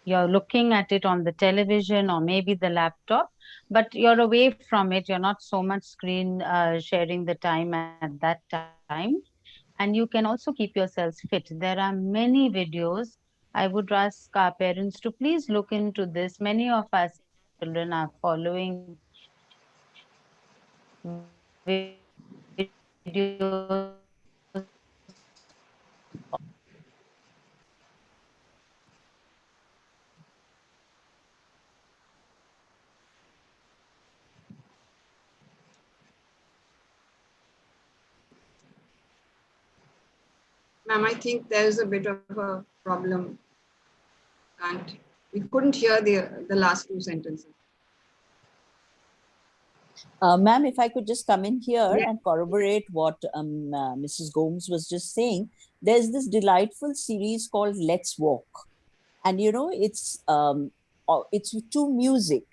You're looking at it on the television or maybe the laptop, but you're away from it. You're not so much screen sharing the time at that time. And you can also keep yourselves fit. There are many videos. I would ask our parents to please look into this. Many of our children are following videos Ma'am, I think there is a bit of a problem. And we couldn't hear the last 2 sentences. Ma'am, if I could just come in here Yeah. and corroborate what Mrs. Gomes was just saying, there's this delightful series called Let's Walk. And it's to music,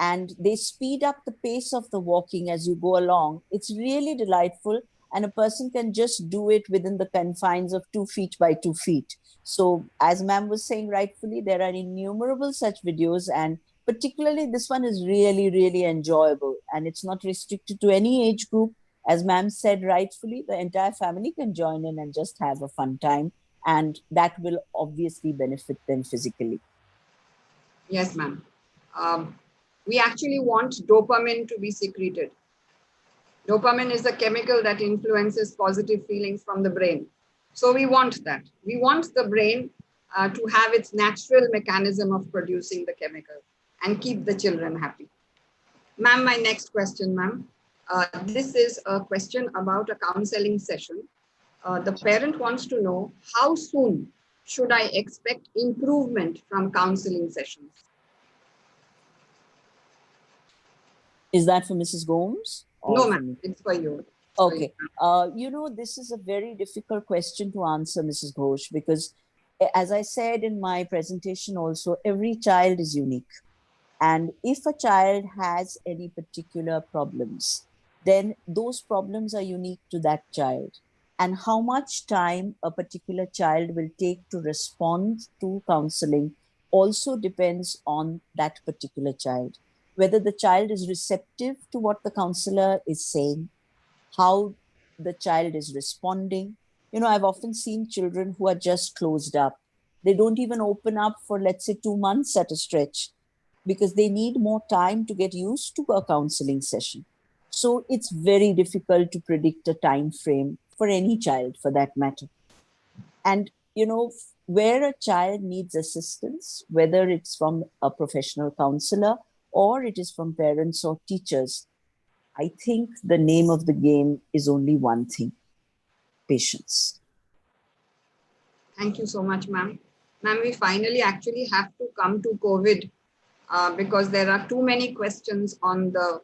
and they speed up the pace of the walking as you go along. It's really delightful, and a person can just do it within the confines of 2 feet by 2 feet. So as ma'am was saying rightfully, there are innumerable such videos, and particularly this one is really, really enjoyable, and it's not restricted to any age group. As ma'am said rightfully, the entire family can join in and just have a fun time, and that will obviously benefit them physically. Yes, ma'am. We actually want dopamine to be secreted. Dopamine is a chemical that influences positive feelings from the brain. So we want that. We want the brain to have its natural mechanism of producing the chemical and keep the children happy. Ma'am, my next question, ma'am. This is a question about a counseling session. The parent wants to know, how soon should I expect improvement from counseling sessions? Is that for Mrs. Gomes? No, ma'am, it's for you. Okay. This is a very difficult question to answer, Mrs. Ghosh, because as I said in my presentation also, every child is unique. And if a child has any particular problems, then those problems are unique to that child. And how much time a particular child will take to respond to counseling also depends on that particular child. Whether the child is receptive to what the counselor is saying, how the child is responding. You know, I've often seen children who are just closed up. They don't even open up for, let's say, 2 months at a stretch because they need more time to get used to a counseling session. So it's very difficult to predict a time frame for any child for that matter. And, you know, where a child needs assistance, whether it's from a professional counselor or it is from parents or teachers, I think the name of the game is only one thing: patience. Thank you so much, ma'am. Ma'am, we finally actually have to come to COVID because there are too many questions on the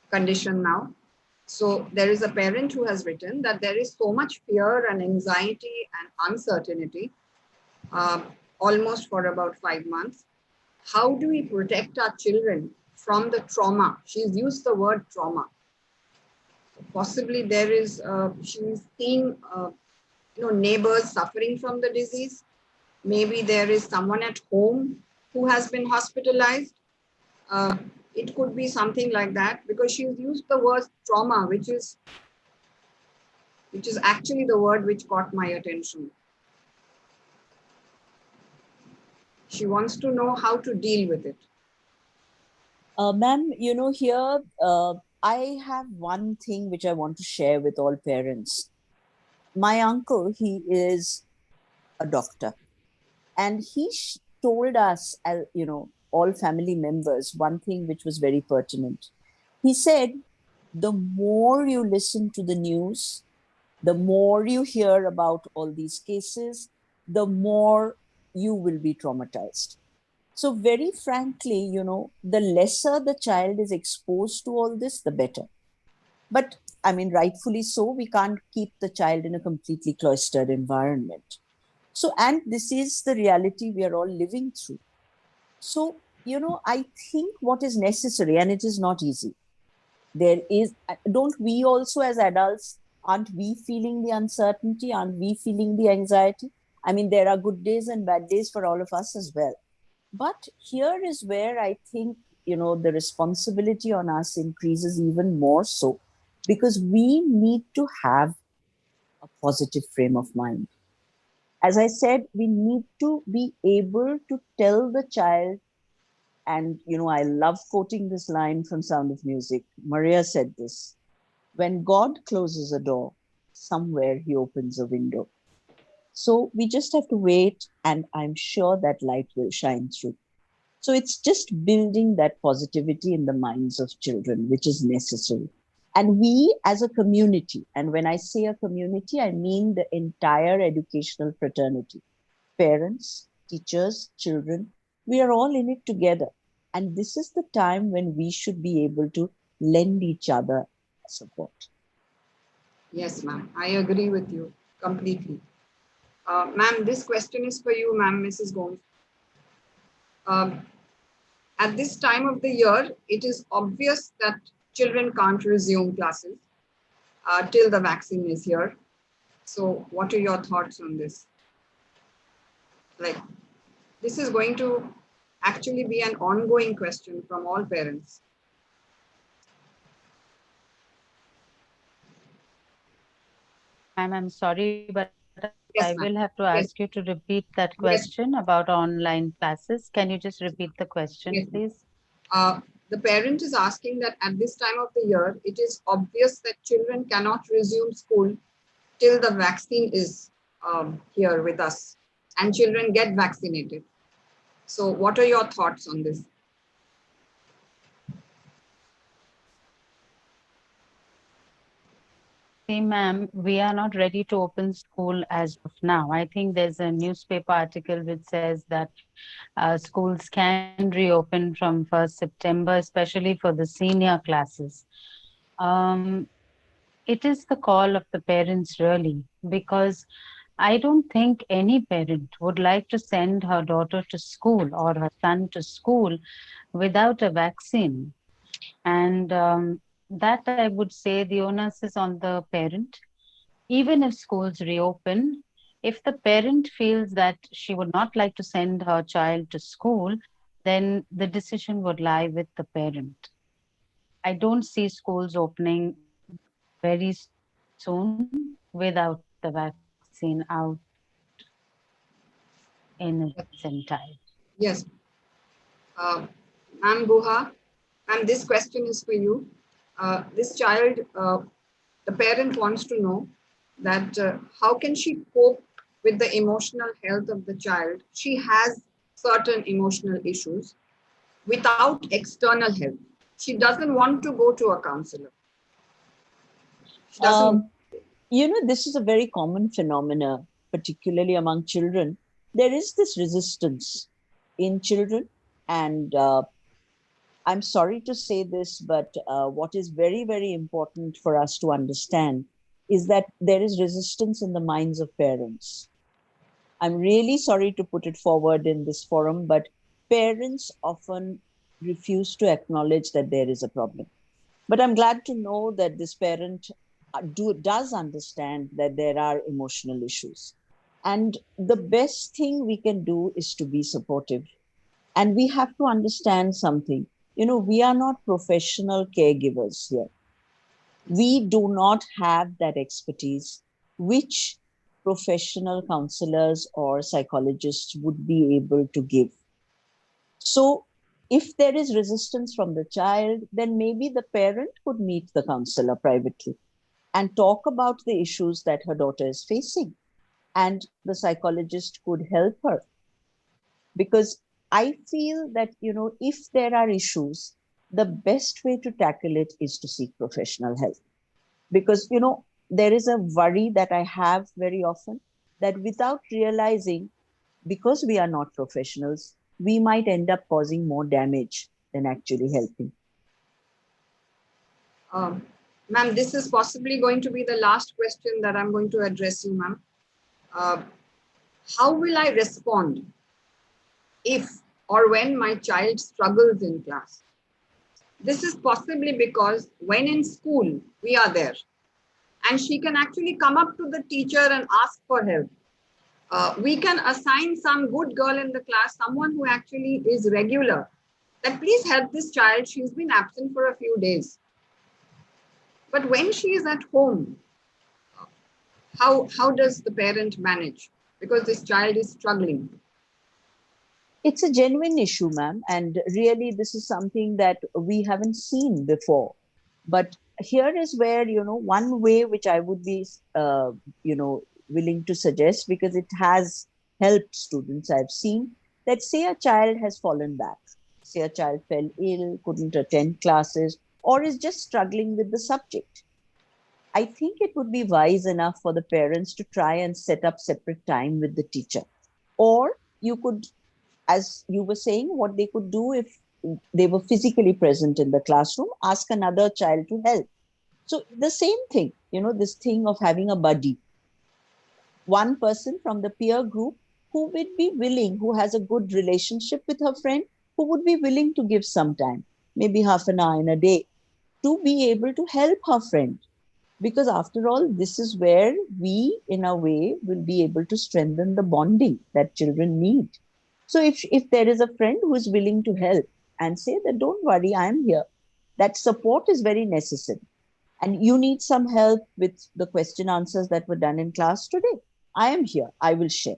condition now. So there is a parent who has written that there is so much fear and anxiety and uncertainty almost for about 5 months. How do we protect our children from the trauma? She's used the word trauma. Possibly there is, she's seeing neighbors suffering from the disease. Maybe there is someone at home who has been hospitalized. It could be something like that, because she's used the word trauma, which is actually the word which caught my attention. She wants to know how to deal with it. Ma'am, you know, here I have one thing which I want to share with all parents. My uncle, he is a doctor, and he told us, you know, all family members, one thing which was very pertinent. He said, the more you listen to the news, the more you hear about all these cases, the more you will be traumatized. So very frankly, you know, the lesser the child is exposed to all this, the better. But I mean, rightfully so, we can't keep the child in a completely cloistered environment. So, and this is the reality we are all living through. So, you know, I think what is necessary, and it is not easy, there is, don't we also as adults, aren't we feeling the uncertainty? Aren't we feeling the anxiety? I mean, there are good days and bad days for all of us as well. But here is where I think, you know, the responsibility on us increases even more so, because we need to have a positive frame of mind. As I said, we need to be able to tell the child, and, you know, I love quoting this line from Sound of Music. Maria said this: when God closes a door, somewhere he opens a window. So we just have to wait, and I'm sure that light will shine through. So it's just building that positivity in the minds of children, which is necessary. And we as a community, and when I say a community, I mean the entire educational fraternity, parents, teachers, children, we are all in it together. And this is the time when we should be able to lend each other support. Yes, ma'am. I agree with you completely. Ma'am, this question is for you, ma'am, Mrs. Gomes. At this time of the year, it is obvious that children can't resume classes till the vaccine is here. So what are your thoughts on this? Like, this is going to actually be an ongoing question from all parents. I'm sorry, but Yes, I will have to yes. ask you to repeat that Yes. question about online classes. Can you just repeat the question, Yes. please? The parent is asking that at this time of the year, it is obvious that children cannot resume school till the vaccine is here with us and children get vaccinated. So what are your thoughts on this? See, ma'am, we are not ready to open school as of now. I think there's a newspaper article which says that schools can reopen from 1st September, especially for the senior classes. It is the call of the parents really, because I don't think any parent would like to send her daughter to school or her son to school without a vaccine. And that I would say the onus is on the parent. Even if schools reopen, if the parent feels that she would not like to send her child to school, then the decision would lie with the parent. I don't see schools opening very soon without the vaccine out in its entirety. Yes. Uh, Ma'am Guha, and this question is for you. This child, the parent wants to know that how can she cope with the emotional health of the child? She has certain emotional issues without external help. She doesn't want to go to a counselor. She doesn't. This is a very common phenomena, particularly among children. There is this resistance in children, and I'm sorry to say this, but what is very, very important for us to understand is that there is resistance in the minds of parents. I'm really sorry to put it forward in this forum, but parents often refuse to acknowledge that there is a problem. But I'm glad to know that this parent does understand that there are emotional issues. And the best thing we can do is to be supportive. And we have to understand something. We are not professional caregivers here. We do not have that expertise which professional counselors or psychologists would be able to give. So if there is resistance from the child, then maybe the parent could meet the counselor privately and talk about the issues that her daughter is facing. And the psychologist could help her. Because I feel that, if there are issues, the best way to tackle it is to seek professional help. Because, there is a worry that I have very often that without realizing, because we are not professionals, we might end up causing more damage than actually helping. Ma'am, this is possibly going to be the last question that I'm going to address you, ma'am. How will I respond if or when my child struggles in class? This is possibly because when in school, we are there and she can actually come up to the teacher and ask for help. We can assign some good girl in the class, someone who actually is regular, that please help this child. She's been absent for a few days. But when she is at home, how does the parent manage? Because this child is struggling. It's a genuine issue, ma'am. And really, this is something that we haven't seen before. But here is where, one way which I would be, willing to suggest, because it has helped students. I've seen that, say a child has fallen back, say a child fell ill, couldn't attend classes, or is just struggling with the subject. I think it would be wise enough for the parents to try and set up separate time with the teacher. Or you could, as you were saying, what they could do if they were physically present in the classroom, ask another child to help. So the same thing, this thing of having a buddy. One person from the peer group who would be willing, who has a good relationship with her friend, who would be willing to give some time, maybe half an hour in a day, to be able to help her friend. Because after all, this is where we, in a way, will be able to strengthen the bonding that children need. So if there is a friend who is willing to help and say that, don't worry, I'm here, that support is very necessary. And you need some help with the question answers that were done in class today. I am here, I will share.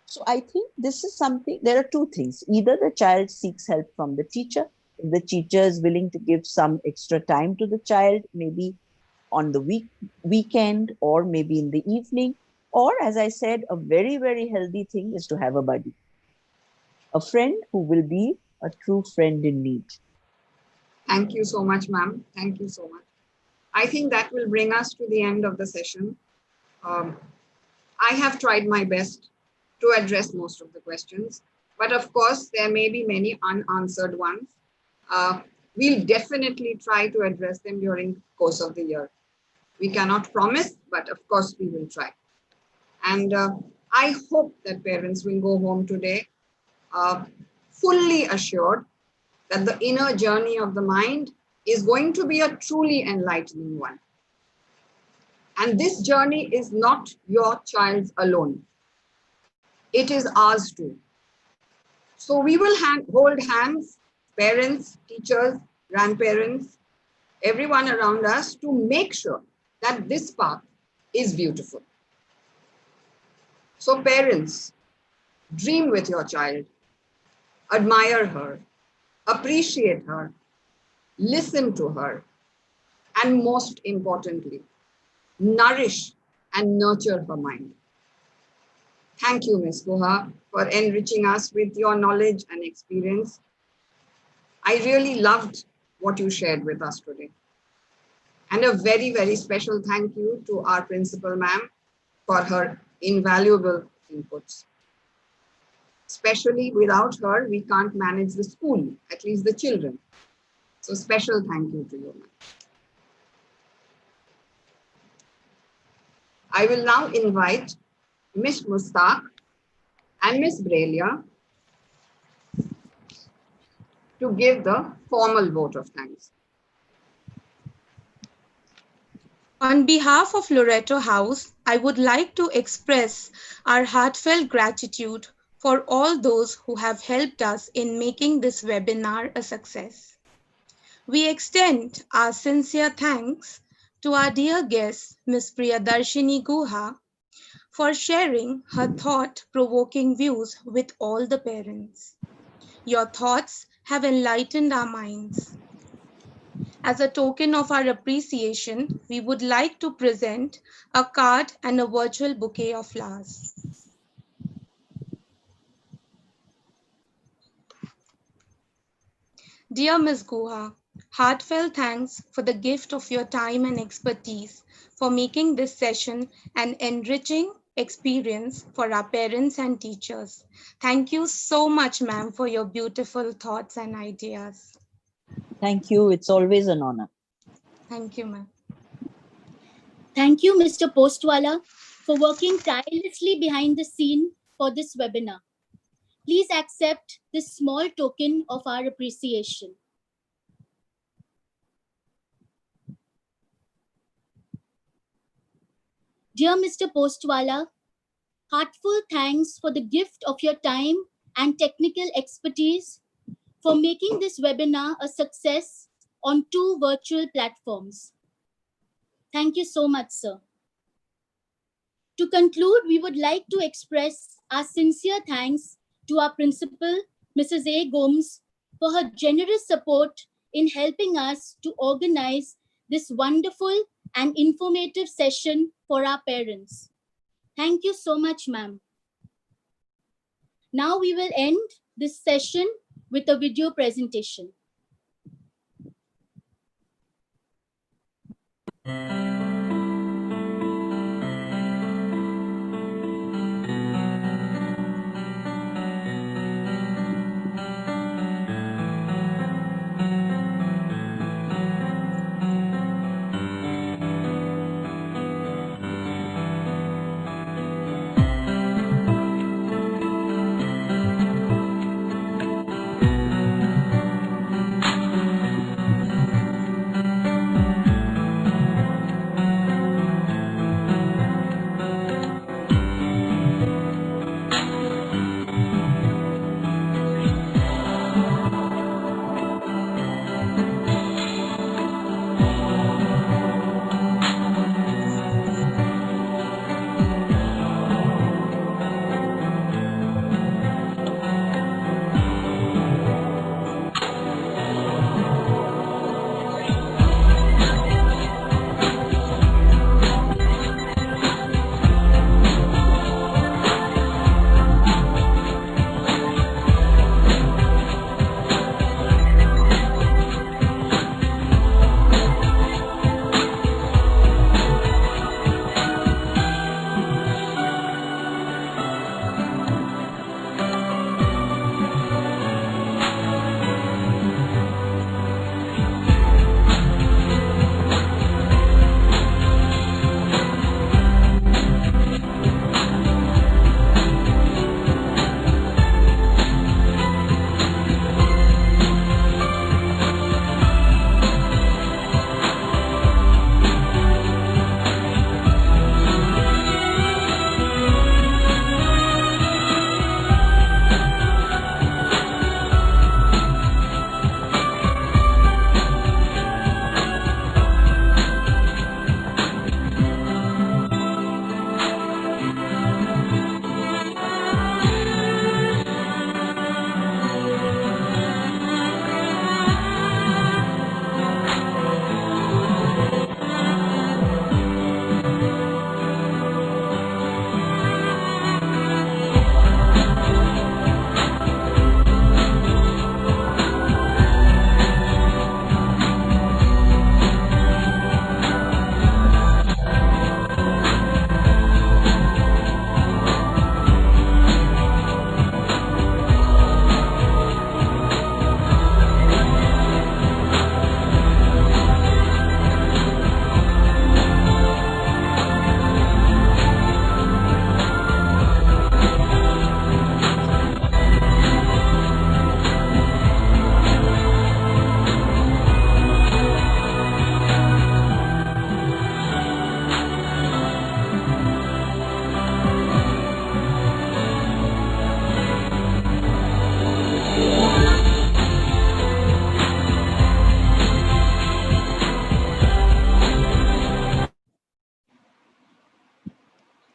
So I think this is something, there are two things. Either the child seeks help from the teacher, if the teacher is willing to give some extra time to the child, maybe on the weekend or maybe in the evening. Or, as I said, a very, very healthy thing is to have a buddy, a friend who will be a true friend in need. Thank you so much, ma'am. Thank you so much. I think that will bring us to the end of the session. I have tried my best to address most of the questions, but of course, there may be many unanswered ones. We'll definitely try to address them during the course of the year. We cannot promise, but of course we will try. And I hope that parents will go home today fully assured that the inner journey of the mind is going to be a truly enlightening one. And this journey is not your child's alone. It is ours too. So we will hold hands, parents, teachers, grandparents, everyone around us, to make sure that this path is beautiful. So parents, dream with your child, admire her, appreciate her, listen to her, and most importantly, nourish and nurture her mind. Thank you, Ms. Guha, for enriching us with your knowledge and experience. I really loved what you shared with us today. And a very, very special thank you to our principal ma'am for her invaluable inputs. Especially without her, we can't manage the school, at least the children. So special thank you to you, ma'am. I will now invite Ms. Mustaq and Ms. Brelia to give the formal vote of thanks. On behalf of Loreto House, I would like to express our heartfelt gratitude for all those who have helped us in making this webinar a success. We extend our sincere thanks to our dear guest, Ms. Priyadarshini Guha, for sharing her thought-provoking views with all the parents. Your thoughts have enlightened our minds. As a token of our appreciation, we would like to present a card and a virtual bouquet of flowers. Dear Ms. Guha, heartfelt thanks for the gift of your time and expertise for making this session an enriching experience for our parents and teachers. Thank you so much, ma'am, for your beautiful thoughts and ideas. Thank you. It's always an honor. Thank you, ma'am. Thank you, Mr. Postwala, for working tirelessly behind the scene for this webinar. Please accept this small token of our appreciation. Dear Mr. Postwala, heartfelt thanks for the gift of your time and technical expertise for making this webinar a success on 2 virtual platforms. Thank you so much, sir. To conclude, we would like to express our sincere thanks to our principal, Mrs. A. Gomes, for her generous support in helping us to organize this wonderful and informative session for our parents. Thank you so much, ma'am. Now we will end this session with a video presentation.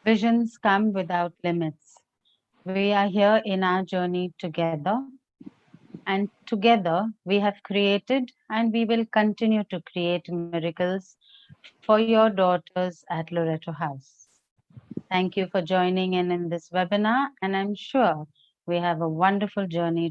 Visions come without limits. We are here in our journey together, and together we have created and we will continue to create miracles for your daughters at Loreto House. Thank you for joining in this webinar, and I'm sure we have a wonderful journey